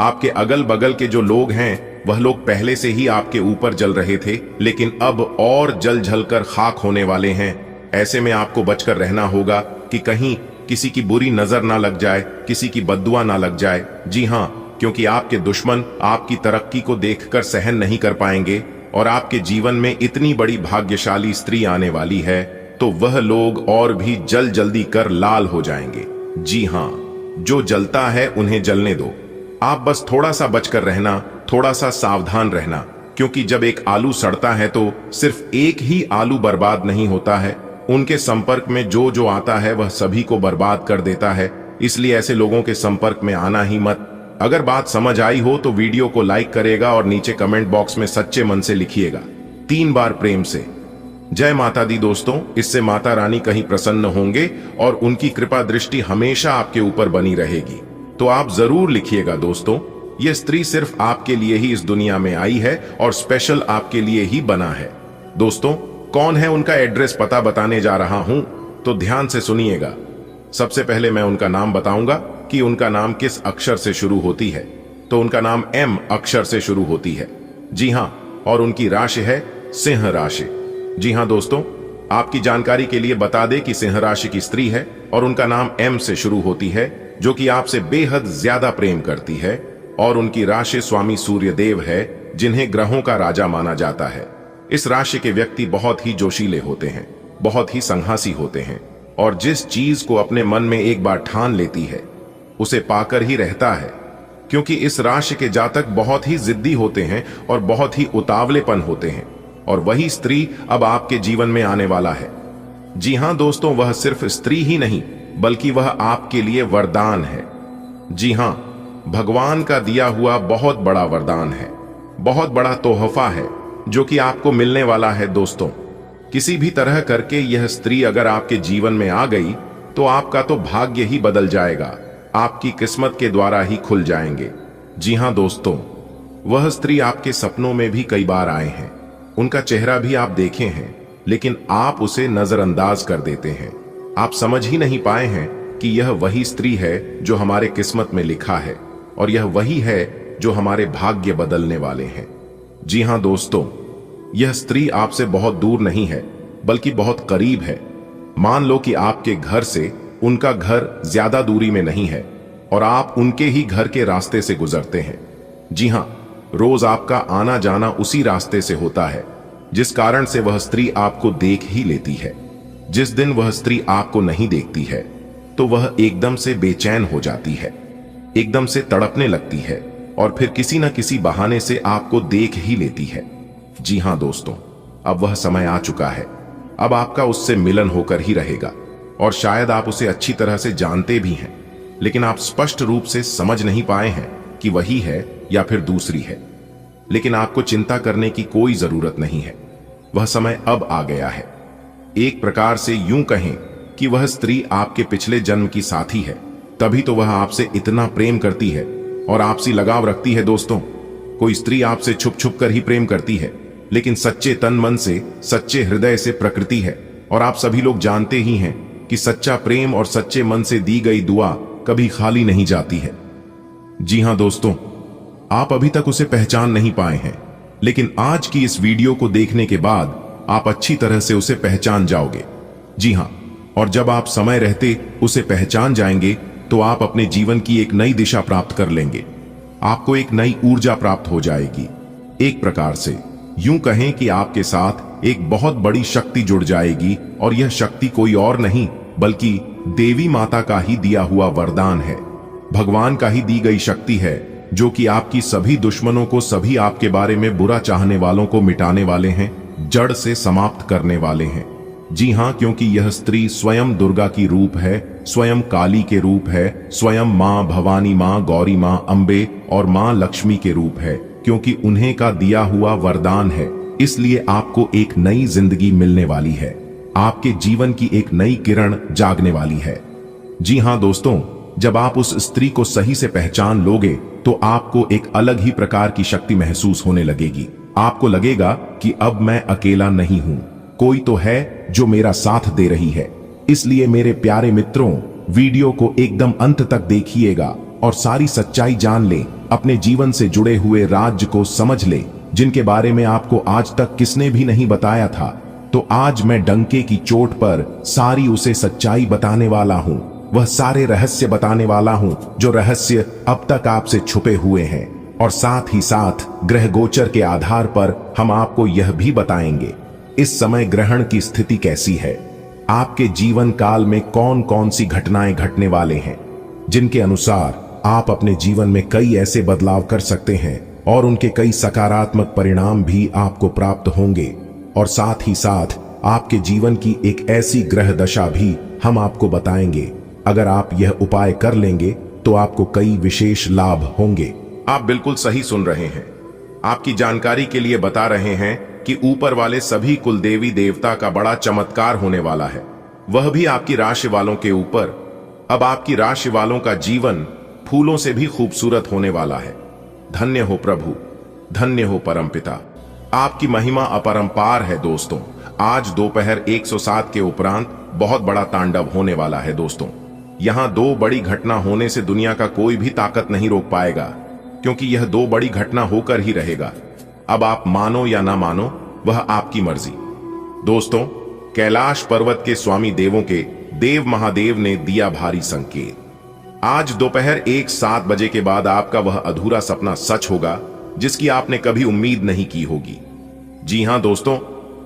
आपके अगल बगल के जो लोग हैं वह लोग पहले से ही आपके ऊपर जल रहे थे, लेकिन अब और जल जलकर खाक होने वाले हैं। ऐसे में आपको बचकर रहना होगा कि कहीं किसी की बुरी नजर ना लग जाए, किसी की बद्दुआ ना लग जाए। जी हां, क्योंकि आपके दुश्मन आपकी तरक्की को देखकर सहन नहीं कर पाएंगे और आपके जीवन में इतनी बड़ी भाग्यशाली स्त्री आने वाली है तो वह लोग और भी जल्दी कर लाल हो जाएंगे। जी हां, जो जलता है उन्हें जलने दो। आप बस थोड़ा सा बचकर रहना, थोड़ा सा सावधान रहना, क्योंकि जब एक आलू सड़ता है तो सिर्फ एक ही आलू बर्बाद नहीं होता है, उनके संपर्क में जो जो आता है वह सभी को बर्बाद कर देता है। इसलिए ऐसे लोगों के संपर्क में आना ही मत। अगर बात समझ आई हो तो वीडियो को लाइक करेगा और नीचे कमेंट बॉक्स में सच्चे मन से लिखिएगा 3 बार प्रेम से जय माता दी। दोस्तों, इससे माता रानी कहीं प्रसन्न होंगे और उनकी कृपा दृष्टि हमेशा आपके ऊपर बनी रहेगी। तो आप जरूर लिखिएगा दोस्तों। यह स्त्री सिर्फ आपके लिए ही इस दुनिया में आई है और स्पेशल आपके लिए ही बना है। दोस्तों, कौन है उनका एड्रेस पता बताने जा रहा हूं, तो ध्यान से सुनिएगा। सबसे पहले मैं उनका नाम बताऊंगा कि उनका नाम किस अक्षर से शुरू होती है। तो उनका नाम M अक्षर से शुरू होती है। जी हां, और उनकी राशि है सिंह राशि। जी हां दोस्तों, आपकी जानकारी के लिए बता दें कि सिंह राशि की स्त्री है और उनका नाम M से शुरू होती है, जो कि आपसे बेहद ज्यादा प्रेम करती है। और उनकी राशि स्वामी सूर्य देव है, जिन्हें ग्रहों का राजा माना जाता है। इस राशि के व्यक्ति बहुत ही जोशीले होते हैं, बहुत ही संघासी होते हैं और जिस चीज को अपने मन में एक बार ठान लेती है उसे पाकर ही रहता है। क्योंकि इस राशि के जातक बहुत ही जिद्दी होते हैं और बहुत ही उतावलेपन होते हैं, और वही स्त्री अब आपके जीवन में आने वाला है। जी हां दोस्तों, वह सिर्फ स्त्री ही नहीं बल्कि वह आपके लिए वरदान है। जी हां, भगवान का दिया हुआ बहुत बड़ा वरदान है, बहुत बड़ा तोहफा है जो कि आपको मिलने वाला है। दोस्तों, किसी भी तरह करके यह स्त्री अगर आपके जीवन में आ गई तो आपका तो भाग्य ही बदल जाएगा, आपकी किस्मत के द्वारा ही खुल जाएंगे। जी हां दोस्तों, वह स्त्री आपके सपनों में भी कई बार आए हैं, उनका चेहरा भी आप देखे हैं, लेकिन आप उसे नजरअंदाज कर देते हैं। आप समझ ही नहीं पाए हैं कि यह वही स्त्री है जो हमारे किस्मत में लिखा है, और यह वही है जो हमारे भाग्य बदलने वाले हैं। जी हां दोस्तों, यह स्त्री आपसे बहुत दूर नहीं है बल्कि बहुत करीब है। मान लो कि आपके घर से उनका घर ज्यादा दूरी में नहीं है और आप उनके ही घर के रास्ते से गुजरते हैं। जी हां, रोज आपका आना जाना उसी रास्ते से होता है, जिस कारण से वह स्त्री आपको देख ही लेती है। जिस दिन वह स्त्री आपको नहीं देखती है तो वह एकदम से बेचैन हो जाती है, एकदम से तड़पने लगती है और फिर किसी न किसी बहाने से आपको देख ही लेती है। जी हां दोस्तों, अब वह समय आ चुका है। अब आपका उससे मिलन होकर ही रहेगा और शायद आप उसे अच्छी तरह से जानते भी हैं, लेकिन आप स्पष्ट रूप से समझ नहीं पाए हैं कि वही है या फिर दूसरी है। लेकिन आपको चिंता करने की कोई जरूरत नहीं है, वह समय अब आ गया है। एक प्रकार से यूं कहें कि वह स्त्री आपके पिछले जन्म की साथी है, तभी तो वह आपसे इतना प्रेम करती है और आपसी लगाव रखती है। दोस्तों, कोई स्त्री आपसे छुप छुप कर ही प्रेम करती है, लेकिन सच्चे तन मन से, सच्चे हृदय से प्रकृति है। और आप सभी लोग जानते ही हैं कि सच्चा प्रेम और सच्चे मन से दी गई दुआ कभी खाली नहीं जाती है। जी हां दोस्तों, आप अभी तक उसे पहचान नहीं पाए हैं, लेकिन आज की इस वीडियो को देखने के बाद आप अच्छी तरह से उसे पहचान जाओगे। जी हां, और जब आप समय रहते उसे पहचान जाएंगे तो आप अपने जीवन की एक नई दिशा प्राप्त कर लेंगे, आपको एक नई ऊर्जा प्राप्त हो जाएगी। एक प्रकार से यूं कहें कि आपके साथ एक बहुत बड़ी शक्ति जुड़ जाएगी, और यह शक्ति कोई और नहीं बल्कि देवी माता का ही दिया हुआ वरदान है, भगवान का ही दी गई शक्ति है, जो कि आपकी सभी दुश्मनों को, सभी आपके बारे में बुरा चाहने वालों को मिटाने वाले हैं, जड़ से समाप्त करने वाले हैं। जी हां, क्योंकि यह स्त्री स्वयं दुर्गा की रूप है, स्वयं काली के रूप है, स्वयं मां भवानी, मां गौरी, मां अंबे और मां लक्ष्मी के रूप है, क्योंकि उन्हें का दिया हुआ वरदान है। इसलिए आपको एक नई जिंदगी मिलने वाली है, आपके जीवन की एक नई किरण जागने वाली है। जी हां दोस्तों, जब आप उस स्त्री को सही से पहचान लोगे तो आपको एक अलग ही प्रकार की शक्ति महसूस होने लगेगी। आपको लगेगा कि अब मैं अकेला नहीं हूं, कोई तो है जो मेरा साथ दे रही है। इसलिए मेरे प्यारे मित्रों, वीडियो को एकदम अंत तक देखिएगा और सारी सच्चाई जान ले, अपने जीवन से जुड़े हुए राज्य को समझ ले, जिनके बारे में आपको आज तक किसने भी नहीं बताया था। तो आज मैं डंके की चोट पर सारी उसे सच्चाई बताने वाला हूं, वह सारे रहस्य बताने वाला हूं जो रहस्य अब तक आपसे छुपे हुए हैं। और साथ ही साथ ग्रह गोचर के आधार पर हम आपको यह भी बताएंगे इस समय ग्रहण की स्थिति कैसी है, आपके जीवन काल में कौन कौन सी घटनाएं घटने वाले हैं, जिनके अनुसार आप अपने जीवन में कई ऐसे बदलाव कर सकते हैं और उनके कई सकारात्मक परिणाम भी आपको प्राप्त होंगे। और साथ ही साथ आपके जीवन की एक ऐसी ग्रह दशा भी हम आपको बताएंगे। अगर आप यह उपाय कर लेंगे तो आपको कई विशेष लाभ होंगे। आप बिल्कुल सही सुन रहे हैं। आपकी जानकारी के लिए बता रहे हैं कि ऊपर वाले सभी कुलदेवी देवता का बड़ा चमत्कार होने वाला है, वह भी आपकी राशि वालों के ऊपर। अब आपकी राशि वालों का जीवन फूलों से भी खूबसूरत होने वाला है। धन्य हो प्रभु, धन्य हो परमपिता, आपकी महिमा अपरंपार है। दोस्तों, आज दोपहर 107 के उपरांत बहुत बड़ा तांडव होने वाला है। दोस्तों, यहां दो बड़ी घटना होने से दुनिया का कोई भी ताकत नहीं रोक पाएगा, क्योंकि यह दो बड़ी घटना होकर ही रहेगा। अब आप मानो या ना मानो, वह आपकी मर्जी। दोस्तों, कैलाश पर्वत के स्वामी देवों के देव महादेव ने दिया भारी संकेत। आज दोपहर 1:07 बजे के बाद आपका वह अधूरा सपना सच होगा जिसकी आपने कभी उम्मीद नहीं की होगी। जी हां दोस्तों,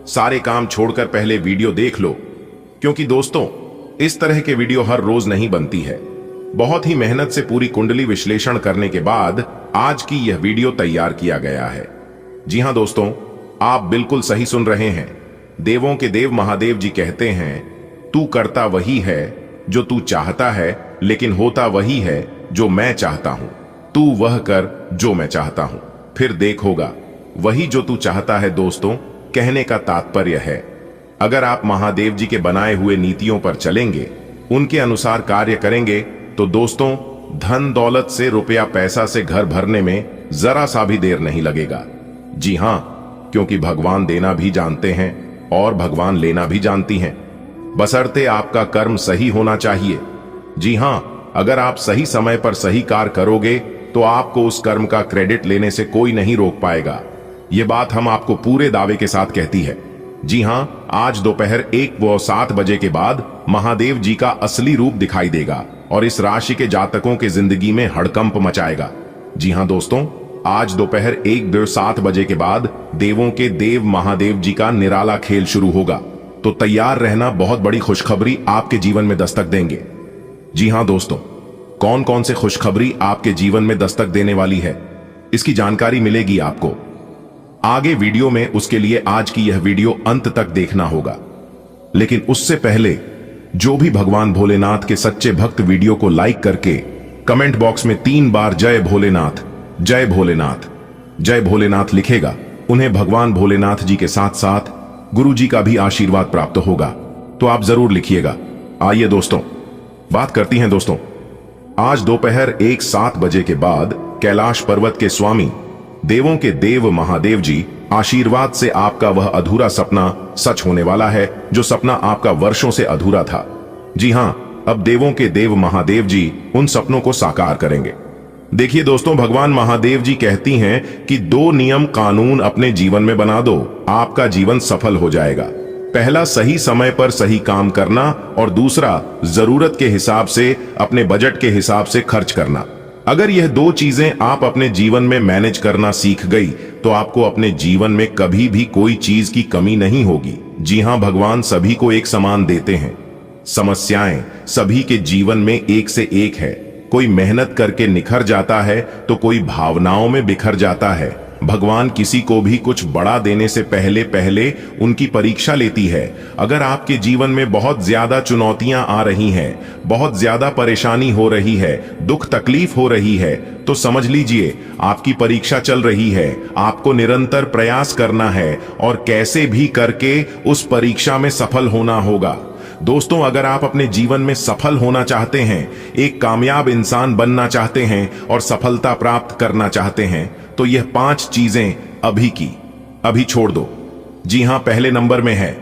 सारे काम छोड़कर पहले वीडियो देख लो, क्योंकि दोस्तों इस तरह के वीडियो हर रोज नहीं बनती है। बहुत ही मेहनत से पूरी कुंडली विश्लेषण करने के बाद आज की यह वीडियो तैयार किया गया है। जी हां दोस्तों, आप बिल्कुल सही सुन रहे हैं। देवों के देव महादेव जी कहते हैं, तू करता वही है जो तू चाहता है, लेकिन होता वही है जो मैं चाहता हूं। तू वह कर जो मैं चाहता हूं, फिर देख होगा वही जो तू चाहता है। दोस्तों, कहने का तात्पर्य है, अगर आप महादेव जी के बनाए हुए नीतियों पर चलेंगे, उनके अनुसार कार्य करेंगे, तो दोस्तों धन दौलत से, रुपया पैसा से घर भरने में जरा सा भी देर नहीं लगेगा। जी हां, क्योंकि भगवान देना भी जानते हैं और भगवान लेना भी जानती हैं, बशर्ते आपका कर्म सही होना चाहिए। जी हां, अगर आप सही समय पर सही कार्य करोगे तो आपको उस कर्म का क्रेडिट लेने से कोई नहीं रोक पाएगा। यह बात हम आपको पूरे दावे के साथ कहती है। जी हां, आज दोपहर 1:07 बजे के बाद महादेव जी का असली रूप दिखाई देगा और इस राशि के जातकों के जिंदगी में हड़कंप मचाएगा। जी हां दोस्तों, आज दोपहर 1:07 बजे के बाद देवों के देव महादेव जी का निराला खेल शुरू होगा, तो तैयार रहना। बहुत बड़ी खुशखबरी आपके जीवन में दस्तक देंगे। जी हां दोस्तों, कौन कौन से खुशखबरी आपके जीवन में दस्तक देने वाली है, इसकी जानकारी मिलेगी आपको आगे वीडियो में। उसके लिए आज की यह वीडियो अंत तक देखना होगा। लेकिन उससे पहले जो भी भगवान भोलेनाथ के सच्चे भक्त वीडियो को लाइक करके कमेंट बॉक्स में 3 बार जय भोलेनाथ, जय भोलेनाथ, जय भोलेनाथ लिखेगा, उन्हें भगवान भोलेनाथ जी के साथ साथ गुरु जी का भी आशीर्वाद प्राप्त होगा। तो आप जरूर लिखिएगा। आइए दोस्तों, बात करती हैं दोस्तों। आज दोपहर 1:07 बजे के बाद कैलाश पर्वत के स्वामी देवों के देव महादेव जी आशीर्वाद से आपका वह अधूरा सपना सच होने वाला है, जो सपना आपका वर्षों से अधूरा था। जी हां, अब देवों के देव महादेव जी उन सपनों को साकार करेंगे। देखिए दोस्तों, भगवान महादेव जी कहती हैं कि 2 नियम कानून अपने जीवन में बना दो, आपका जीवन सफल हो जाएगा। पहला, सही समय पर सही काम करना, और दूसरा, जरूरत के हिसाब से, अपने बजट के हिसाब से खर्च करना। अगर यह 2 चीजें आप अपने जीवन में मैनेज करना सीख गई, तो आपको अपने जीवन में कभी भी कोई चीज की कमी नहीं होगी। जी हां, भगवान सभी को एक समान देते हैं। समस्याएं सभी के जीवन में एक से एक है। कोई मेहनत करके निखर जाता है तो कोई भावनाओं में बिखर जाता है। भगवान किसी को भी कुछ बड़ा देने से पहले पहले उनकी परीक्षा लेती है। अगर आपके जीवन में बहुत ज्यादा चुनौतियां आ रही हैं, बहुत ज्यादा परेशानी हो रही है, दुख तकलीफ हो रही है, तो समझ लीजिए आपकी परीक्षा चल रही है। आपको निरंतर प्रयास करना है और कैसे भी करके उस परीक्षा में सफल होना होगा। दोस्तों, अगर आप अपने जीवन में सफल होना चाहते हैं, एक कामयाब इंसान बनना चाहते हैं और सफलता प्राप्त करना चाहते हैं, तो यह 5 चीजें अभी की अभी छोड़ दो। जी हां, पहले नंबर में है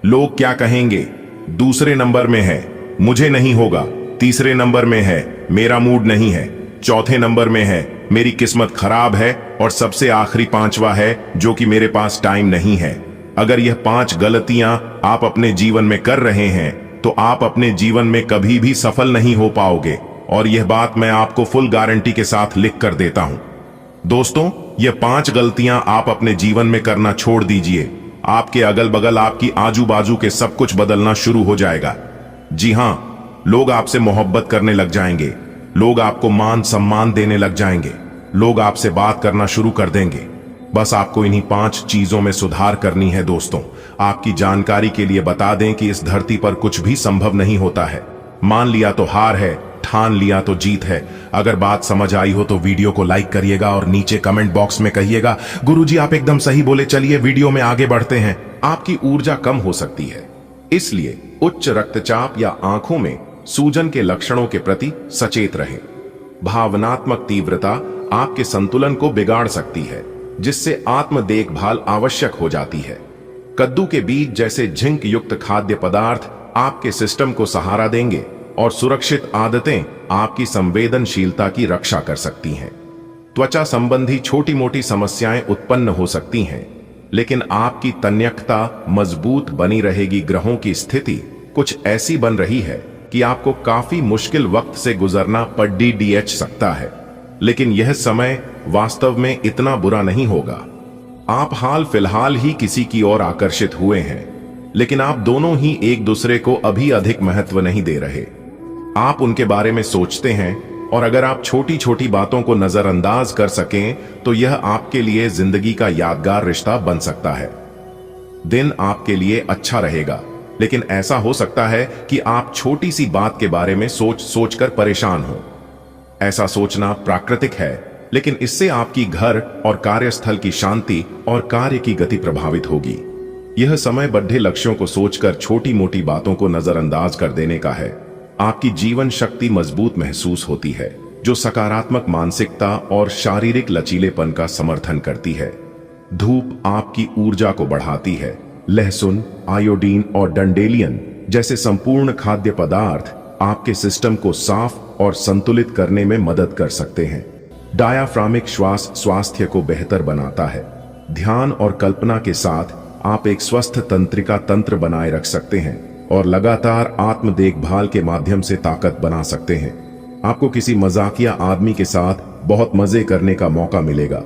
लोग क्या कहेंगे, दूसरे नंबर में है मुझे नहीं होगा, तीसरे नंबर में है मेरा मूड नहीं है, चौथे नंबर में है मेरी किस्मत खराब है, और सबसे आखिरी 5वां है जो कि मेरे पास टाइम नहीं है। अगर यह 5 गलतियां आप अपने जीवन में कर रहे हैं, तो आप अपने जीवन में कभी भी सफल नहीं हो पाओगे। और यह बात मैं आपको फुल गारंटी के साथ लिख कर देता हूं। दोस्तों, ये 5 गलतियां आप अपने जीवन में करना छोड़ दीजिए। आपके अगल बगल, आपकी आजू बाजू के सब कुछ बदलना शुरू हो जाएगा। जी हां, लोग आपसे मोहब्बत करने लग जाएंगे, लोग आपको मान सम्मान देने लग जाएंगे, लोग आपसे बात करना शुरू कर देंगे। बस आपको इन्हीं 5 चीजों में सुधार करनी है। दोस्तों, आपकी जानकारी के लिए बता दें कि इस धरती पर कुछ भी संभव नहीं होता है। मान लिया तो हार है, ठान लिया तो जीत है। अगर बात समझ आई हो तो वीडियो को लाइक करिएगा और नीचे कमेंट बॉक्स में कहिएगा, गुरुजी आप एकदम सही बोले। चलिए वीडियो में आगे बढ़ते हैं। आपकी ऊर्जा कम हो सकती है, इसलिए उच्च रक्तचाप या आंखों में सूजन के लक्षणों के प्रति सचेत रहें। भावनात्मक तीव्रता आपके संतुलन को बिगाड़ सकती है, जिससे आत्म देखभाल आवश्यक हो जाती है। कद्दू के बीज जैसे झिंक युक्त खाद्य पदार्थ आपके सिस्टम को सहारा देंगे और सुरक्षित आदतें आपकी संवेदनशीलता की रक्षा कर सकती हैं। त्वचा संबंधी छोटी मोटी समस्याएं उत्पन्न हो सकती हैं, लेकिन आपकी तन्यकता मजबूत बनी रहेगी। ग्रहों की स्थिति कुछ ऐसी बन रही है कि आपको काफी मुश्किल वक्त से गुजरना पड़ सकता है, लेकिन यह समय वास्तव में इतना बुरा नहीं होगा। आप हाल फिलहाल ही किसी की ओर आकर्षित हुए हैं, लेकिन आप दोनों ही एक दूसरे को अभी अधिक महत्व नहीं दे रहे। आप उनके बारे में सोचते हैं, और अगर आप छोटी छोटी बातों को नजरअंदाज कर सकें तो यह आपके लिए जिंदगी का यादगार रिश्ता बन सकता है। दिन आपके लिए अच्छा रहेगा, लेकिन ऐसा हो सकता है कि आप छोटी सी बात के बारे में सोच कर परेशान हो। ऐसा सोचना प्राकृतिक है, लेकिन इससे आपकी घर और कार्यस्थल की शांति और कार्य की गति प्रभावित होगी। यह समय बड़े लक्ष्यों को सोचकर छोटी मोटी बातों को नजरअंदाज कर देने का है। आपकी जीवन शक्ति मजबूत महसूस होती है, जो सकारात्मक मानसिकता और शारीरिक लचीलेपन का समर्थन करती है। धूप आपकी ऊर्जा को बढ़ाती है। लहसुन, आयोडीन और डंडेलियन जैसे संपूर्ण खाद्य पदार्थ आपके सिस्टम को साफ और संतुलित करने में मदद कर सकते हैं। डायाफ्रामिक श्वास स्वास्थ्य को बेहतर बनाता है। ध्यान और कल्पना के साथ आप एक स्वस्थ तंत्रिका तंत्र बनाए रख सकते हैं और लगातार आत्म देखभाल के माध्यम से ताकत बना सकते हैं। आपको किसी मजाकिया आदमी के साथ बहुत मजे करने का मौका मिलेगा।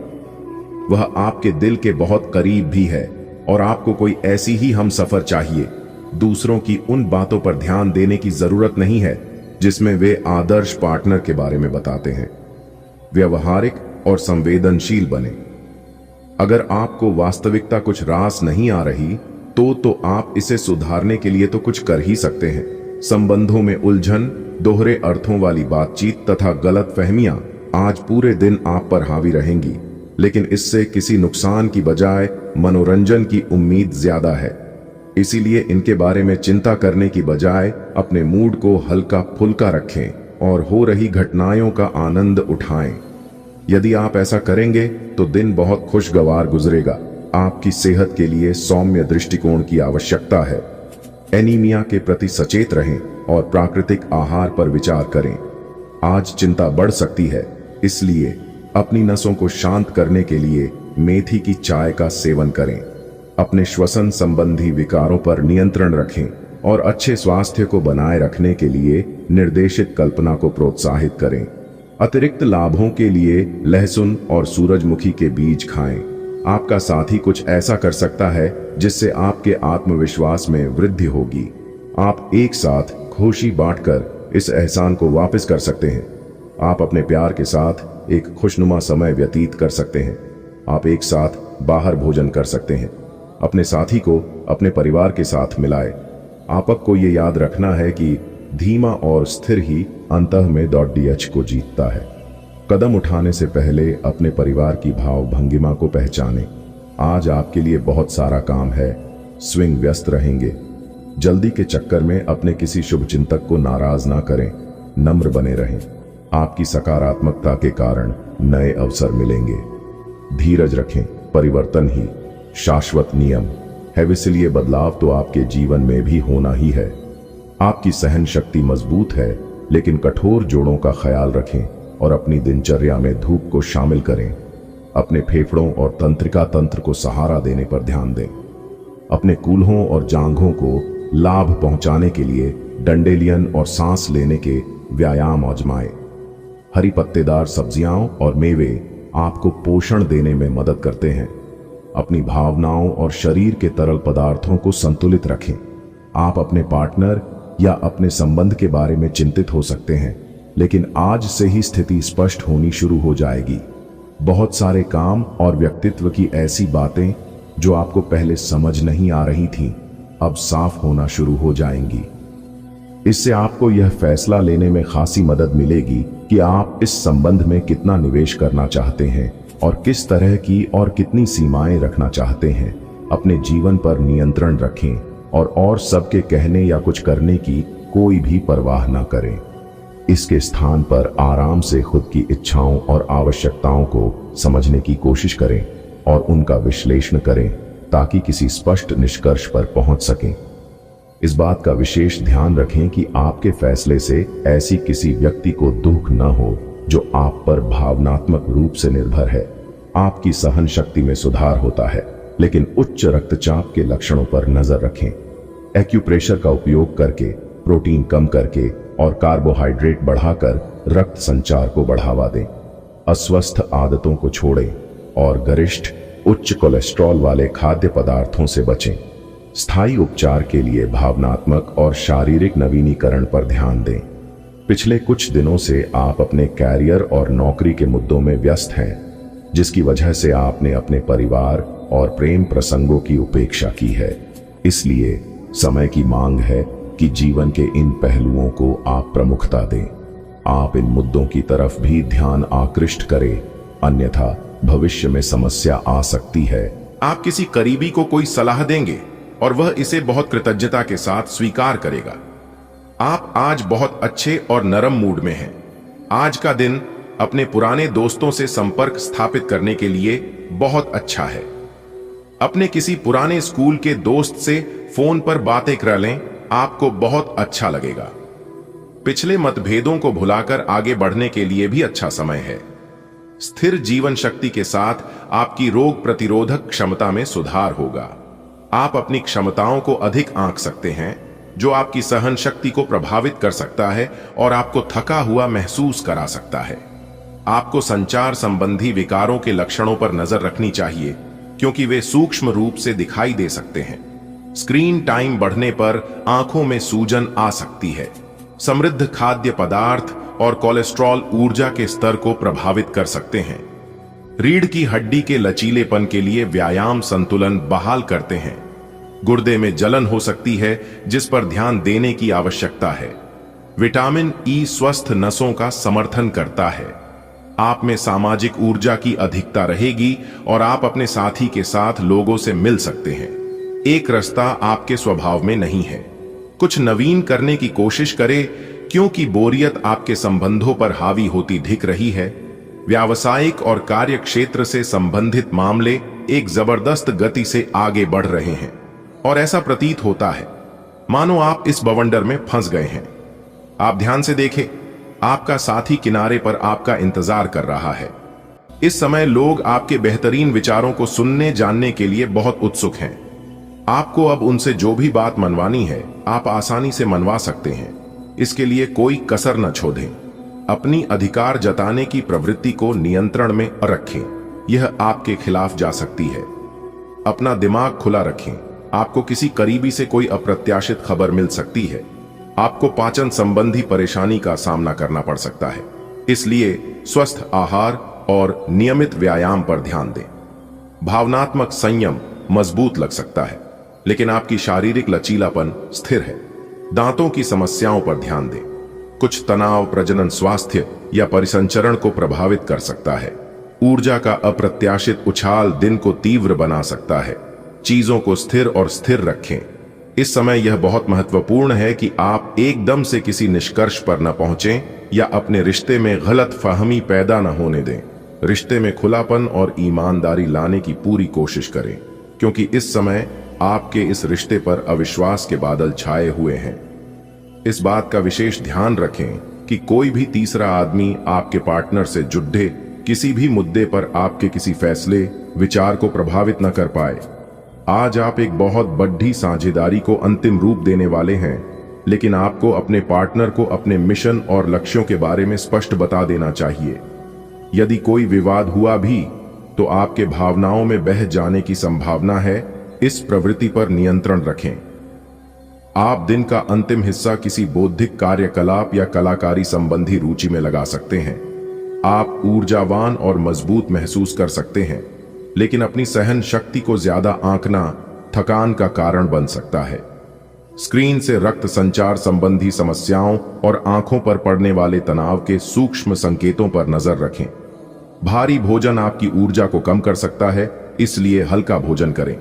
वह आपके दिल के बहुत करीब भी है, और आपको कोई ऐसी ही हम सफर चाहिए। दूसरों की उन बातों पर ध्यान देने की जरूरत नहीं है जिसमें वे आदर्श पार्टनर के बारे में बताते हैं। व्यवहारिक और संवेदनशील बने। अगर आपको वास्तविकता कुछ रास नहीं आ रही तो आप इसे सुधारने के लिए तो कुछ कर ही सकते हैं। संबंधों में उलझन, दोहरे अर्थों वाली बातचीत तथा गलतफहमियां आज पूरे दिन आप पर हावी रहेंगी, लेकिन इससे किसी नुकसान की बजाय मनोरंजन की उम्मीद ज्यादा है। इसीलिए इनके बारे में चिंता करने की बजाय अपने मूड को हल्का फुल्का रखें और हो रही घटनाओं का आनंद उठाएं। यदि आप ऐसा करेंगे तो दिन बहुत खुशगवार गुजरेगा। आपकी सेहत के लिए सौम्य दृष्टिकोण की आवश्यकता है। एनीमिया के प्रति सचेत रहें और प्राकृतिक आहार पर विचार करें। आज चिंता बढ़ सकती है, इसलिए अपनी नसों को शांत करने के लिए मेथी की चाय का सेवन करें। अपने श्वसन संबंधी विकारों पर नियंत्रण रखें और अच्छे स्वास्थ्य को बनाए रखने के लिए निर्देशित कल्पना को प्रोत्साहित करें। अतिरिक्त लाभों के लिए लहसुन और सूरजमुखी के बीज खाएं। आपका साथी कुछ ऐसा कर सकता है जिससे आपके आत्मविश्वास में वृद्धि होगी। आप एक साथ खुशी बांटकर इस एहसान को वापस कर सकते हैं। आप अपने प्यार के साथ एक खुशनुमा समय व्यतीत कर सकते हैं। आप एक साथ बाहर भोजन कर सकते हैं। अपने साथी को अपने परिवार के साथ मिलाएं। आपको ये याद रखना है कि धीमा और स्थिर ही अंतः में दौड़ को जीतता है। कदम उठाने से पहले अपने परिवार की भाव भंगिमा को पहचानें। आज आपके लिए बहुत सारा काम है। स्विंग व्यस्त रहेंगे। जल्दी के चक्कर में अपने किसी शुभचिंतक को नाराज ना करें। नम्र बने रहें। आपकी सकारात्मकता के कारण नए अवसर मिलेंगे। धीरज रखें। परिवर्तन ही शाश्वत नियम है, इसलिए बदलाव तो आपके जीवन में भी होना ही है। आपकी सहन शक्ति मजबूत है, लेकिन कठोर जोड़ों का ख्याल रखें और अपनी दिनचर्या में धूप को शामिल करें। अपने फेफड़ों और तंत्रिका तंत्र को सहारा देने पर ध्यान दें। अपने कूल्हों और जांघों को लाभ पहुंचाने के लिए डंडेलियन और सांस लेने के व्यायाम आजमाएं। हरी पत्तेदार सब्जियां और मेवे आपको पोषण देने में मदद करते हैं। अपनी भावनाओं और शरीर के तरल पदार्थों को संतुलित रखें। आप अपने पार्टनर या अपने संबंध के बारे में चिंतित हो सकते हैं, लेकिन आज से ही स्थिति स्पष्ट होनी शुरू हो जाएगी। बहुत सारे काम और व्यक्तित्व की ऐसी बातें जो आपको पहले समझ नहीं आ रही थीं, अब साफ होना शुरू हो जाएंगी। इससे आपको यह फैसला लेने में खासी मदद मिलेगी कि आप इस संबंध में कितना निवेश करना चाहते हैं और किस तरह की और कितनी सीमाएं रखना चाहते हैं। अपने जीवन पर नियंत्रण रखें और सबके कहने या कुछ करने की कोई भी परवाह न करें। इसके स्थान पर आराम से खुद की इच्छाओं और आवश्यकताओं को समझने की कोशिश करें और उनका विश्लेषण करें ताकि किसी स्पष्ट निष्कर्ष पर पहुंच सकें। इस बात का विशेष ध्यान रखें कि आपके फैसले से ऐसी किसी व्यक्ति को दुख न हो जो आप पर भावनात्मक रूप से निर्भर है। आपकी सहन शक्ति में सुधार होता है, लेकिन उच्च रक्तचाप के लक्षणों पर नजर रखें। एक्यूप्रेशर का उपयोग करके, प्रोटीन कम करके और कार्बोहाइड्रेट बढ़ाकर रक्त संचार को बढ़ावा दें। अस्वस्थ आदतों को छोड़ें और गरिष्ठ उच्च कोलेस्ट्रॉल वाले खाद्य पदार्थों से बचें। स्थायी उपचार के लिए भावनात्मक और शारीरिक नवीनीकरण पर ध्यान दें। पिछले कुछ दिनों से आप अपने कैरियर और नौकरी के मुद्दों में व्यस्त हैं, जिसकी वजह से आपने अपने परिवार और प्रेम प्रसंगों की उपेक्षा की है। इसलिए समय की मांग है कि जीवन के इन पहलुओं को आप प्रमुखता दें। आप इन मुद्दों की तरफ भी ध्यान आकृष्ट करें, अन्यथा भविष्य में समस्या आ सकती है। आप किसी करीबी को कोई सलाह देंगे और वह इसे बहुत कृतज्ञता के साथ स्वीकार करेगा। आप आज बहुत अच्छे और नरम मूड में हैं। आज का दिन अपने पुराने दोस्तों से संपर्क स्थापित करने के लिए बहुत अच्छा है। अपने किसी पुराने स्कूल के दोस्त से फोन पर बातें कर लें, आपको बहुत अच्छा लगेगा। पिछले मतभेदों को भुलाकर आगे बढ़ने के लिए भी अच्छा समय है। स्थिर जीवन शक्ति के साथ आपकी रोग प्रतिरोधक क्षमता में सुधार होगा। आप अपनी क्षमताओं को अधिक आंक सकते हैं, जो आपकी सहन शक्ति को प्रभावित कर सकता है और आपको थका हुआ महसूस करा सकता है। आपको संचार संबंधी विकारों के लक्षणों पर नजर रखनी चाहिए, क्योंकि वे सूक्ष्म रूप से दिखाई दे सकते हैं। स्क्रीन टाइम बढ़ने पर आंखों में सूजन आ सकती है। समृद्ध खाद्य पदार्थ और कोलेस्ट्रॉल ऊर्जा के स्तर को प्रभावित कर सकते हैं। रीढ़ की हड्डी के लचीलेपन के लिए व्यायाम संतुलन बहाल करते हैं। गुर्दे में जलन हो सकती है, जिस पर ध्यान देने की आवश्यकता है। विटामिन ई स्वस्थ नसों का समर्थन करता है। आप में सामाजिक ऊर्जा की अधिकता रहेगी और आप अपने साथी के साथ लोगों से मिल सकते हैं। एक रास्ता आपके स्वभाव में नहीं है। कुछ नवीन करने की कोशिश करें, क्योंकि बोरियत आपके संबंधों पर हावी होती दिख रही है। व्यावसायिक और कार्य क्षेत्र से संबंधित मामले एक जबरदस्त गति से आगे बढ़ रहे हैं और ऐसा प्रतीत होता है मानो आप इस बवंडर में फंस गए हैं। आप ध्यान से देखें, आपका साथी किनारे पर आपका इंतजार कर रहा है। इस समय लोग आपके बेहतरीन विचारों को सुनने जानने के लिए बहुत उत्सुक हैं। आपको अब उनसे जो भी बात मनवानी है, आप आसानी से मनवा सकते हैं। इसके लिए कोई कसर न छोड़ें। अपनी अधिकार जताने की प्रवृत्ति को नियंत्रण में रखें, यह आपके खिलाफ जा सकती है। अपना दिमाग खुला रखें, आपको किसी करीबी से कोई अप्रत्याशित खबर मिल सकती है। आपको पाचन संबंधी परेशानी का सामना करना पड़ सकता है, इसलिए स्वस्थ आहार और नियमित व्यायाम पर ध्यान दें। भावनात्मक संयम मजबूत लग सकता है, लेकिन आपकी शारीरिक लचीलापन स्थिर है। दांतों की समस्याओं पर ध्यान दें। कुछ तनाव प्रजनन स्वास्थ्य या परिसंचरण को प्रभावित कर सकता है। ऊर्जा का अप्रत्याशित उछाल दिन को तीव्र बना सकता है। चीजों को स्थिर और स्थिर रखें। इस समय यह बहुत महत्वपूर्ण है कि आप एकदम से किसी निष्कर्ष पर न पहुंचें या अपने रिश्ते में गलत फहमी पैदा न होने दें। रिश्ते में खुलापन और ईमानदारी लाने की पूरी कोशिश करें, क्योंकि इस समय आपके इस रिश्ते पर अविश्वास के बादल छाए हुए हैं। इस बात का विशेष ध्यान रखें कि कोई भी तीसरा आदमी आपके पार्टनर से जुड़े किसी भी मुद्दे पर आपके किसी फैसले विचार को प्रभावित न कर पाए। आज आप एक बहुत बड़ी साझेदारी को अंतिम रूप देने वाले हैं, लेकिन आपको अपने पार्टनर को अपने मिशन और लक्ष्यों के बारे में स्पष्ट बता देना चाहिए। यदि कोई विवाद हुआ भी तो आपके भावनाओं में बह जाने की संभावना है। इस प्रवृत्ति पर नियंत्रण रखें। आप दिन का अंतिम हिस्सा किसी बौद्धिक कार्यकलाप या कलाकारी संबंधी रुचि में लगा सकते हैं। आप ऊर्जावान और मजबूत महसूस कर सकते हैं, लेकिन अपनी सहन शक्ति को ज्यादा आंकना थकान का कारण बन सकता है। स्क्रीन से रक्त संचार संबंधी समस्याओं और आंखों पर पड़ने वाले तनाव के सूक्ष्म संकेतों पर नजर रखें। भारी भोजन आपकी ऊर्जा को कम कर सकता है, इसलिए हल्का भोजन करें।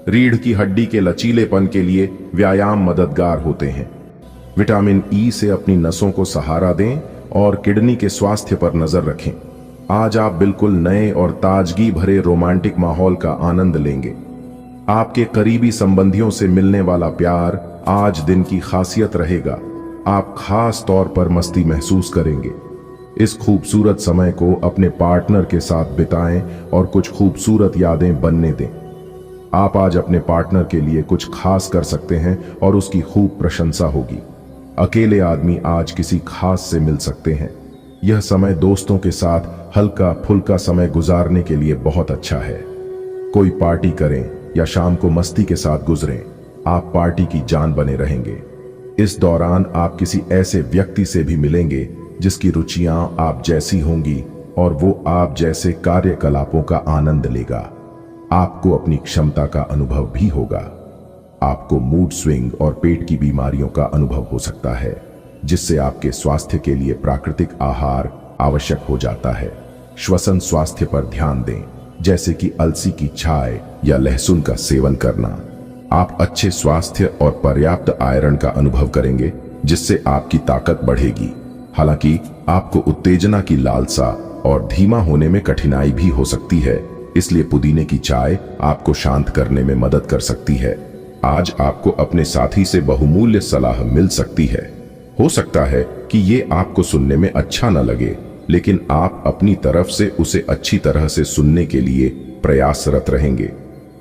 रीढ़ की हड्डी के लचीलेपन के लिए व्यायाम मददगार होते हैं। विटामिन ई से अपनी नसों को सहारा दें और किडनी के स्वास्थ्य पर नजर रखें। आज आप बिल्कुल नए और ताजगी भरे रोमांटिक माहौल का आनंद लेंगे। आपके करीबी संबंधियों से मिलने वाला प्यार आज दिन की खासियत रहेगा। आप खास तौर पर मस्ती महसूस करेंगे। इस खूबसूरत समय को अपने पार्टनर के साथ बिताएं और कुछ खूबसूरत यादें बनने दें। आप आज अपने पार्टनर के लिए कुछ खास कर सकते हैं और उसकी खूब प्रशंसा होगी। अकेले आदमी आज किसी खास से मिल सकते हैं। यह समय दोस्तों के साथ हल्का फुल्का समय गुजारने के लिए बहुत अच्छा है। कोई पार्टी करें या शाम को मस्ती के साथ गुजरें, आप पार्टी की जान बने रहेंगे। इस दौरान आप किसी ऐसे व्यक्ति से भी मिलेंगे जिसकी रुचियां आप जैसी होंगी और वो आप जैसे कार्यकलापों का आनंद लेगा। आपको अपनी क्षमता का अनुभव भी होगा। आपको मूड स्विंग और पेट की बीमारियों का अनुभव हो सकता है, जिससे आपके स्वास्थ्य के लिए प्राकृतिक आहार आवश्यक हो जाता है। श्वसन स्वास्थ्य पर ध्यान दें, जैसे कि अलसी की चाय या लहसुन का सेवन करना। आप अच्छे स्वास्थ्य और पर्याप्त आयरन का अनुभव करेंगे, जिससे आपकी ताकत बढ़ेगी। हालांकि आपको उत्तेजना की लालसा और धीमा होने में कठिनाई भी हो सकती है, इसलिए पुदीने की चाय आपको शांत करने में मदद कर सकती है। आज आपको अपने साथी से बहुमूल्य सलाह मिल सकती है। हो सकता है कि ये आपको सुनने में अच्छा न लगे, लेकिन आप अपनी तरफ से उसे अच्छी तरह से सुनने के लिए प्रयासरत रहेंगे।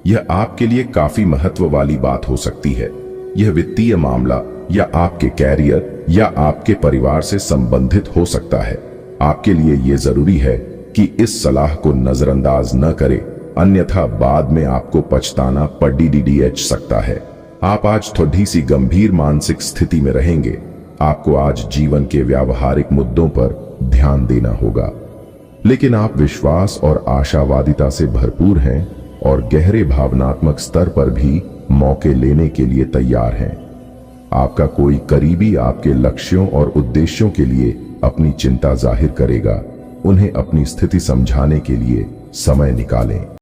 यह आपके लिए काफी महत्व वाली बात हो सकती है। यह वित्तीय मामला या आपके कैरियर या आपके परिवार से संबंधित हो सकता है। आपके लिए यह जरूरी है कि इस सलाह को नजरअंदाज न करें, अन्यथा बाद में आपको पछताना पड़ सकता है। आप आज थोड़ी सी गंभीर मानसिक स्थिति में रहेंगे। आपको आज जीवन के व्यावहारिक मुद्दों पर ध्यान देना होगा, लेकिन आप विश्वास और आशावादिता से भरपूर हैं और गहरे भावनात्मक स्तर पर भी मौके लेने के लिए तैयार हैं। आपका कोई करीबी आपके लक्ष्यों और उद्देश्यों के लिए अपनी चिंता जाहिर करेगा। उन्हें अपनी स्थिति समझाने के लिए समय निकालें।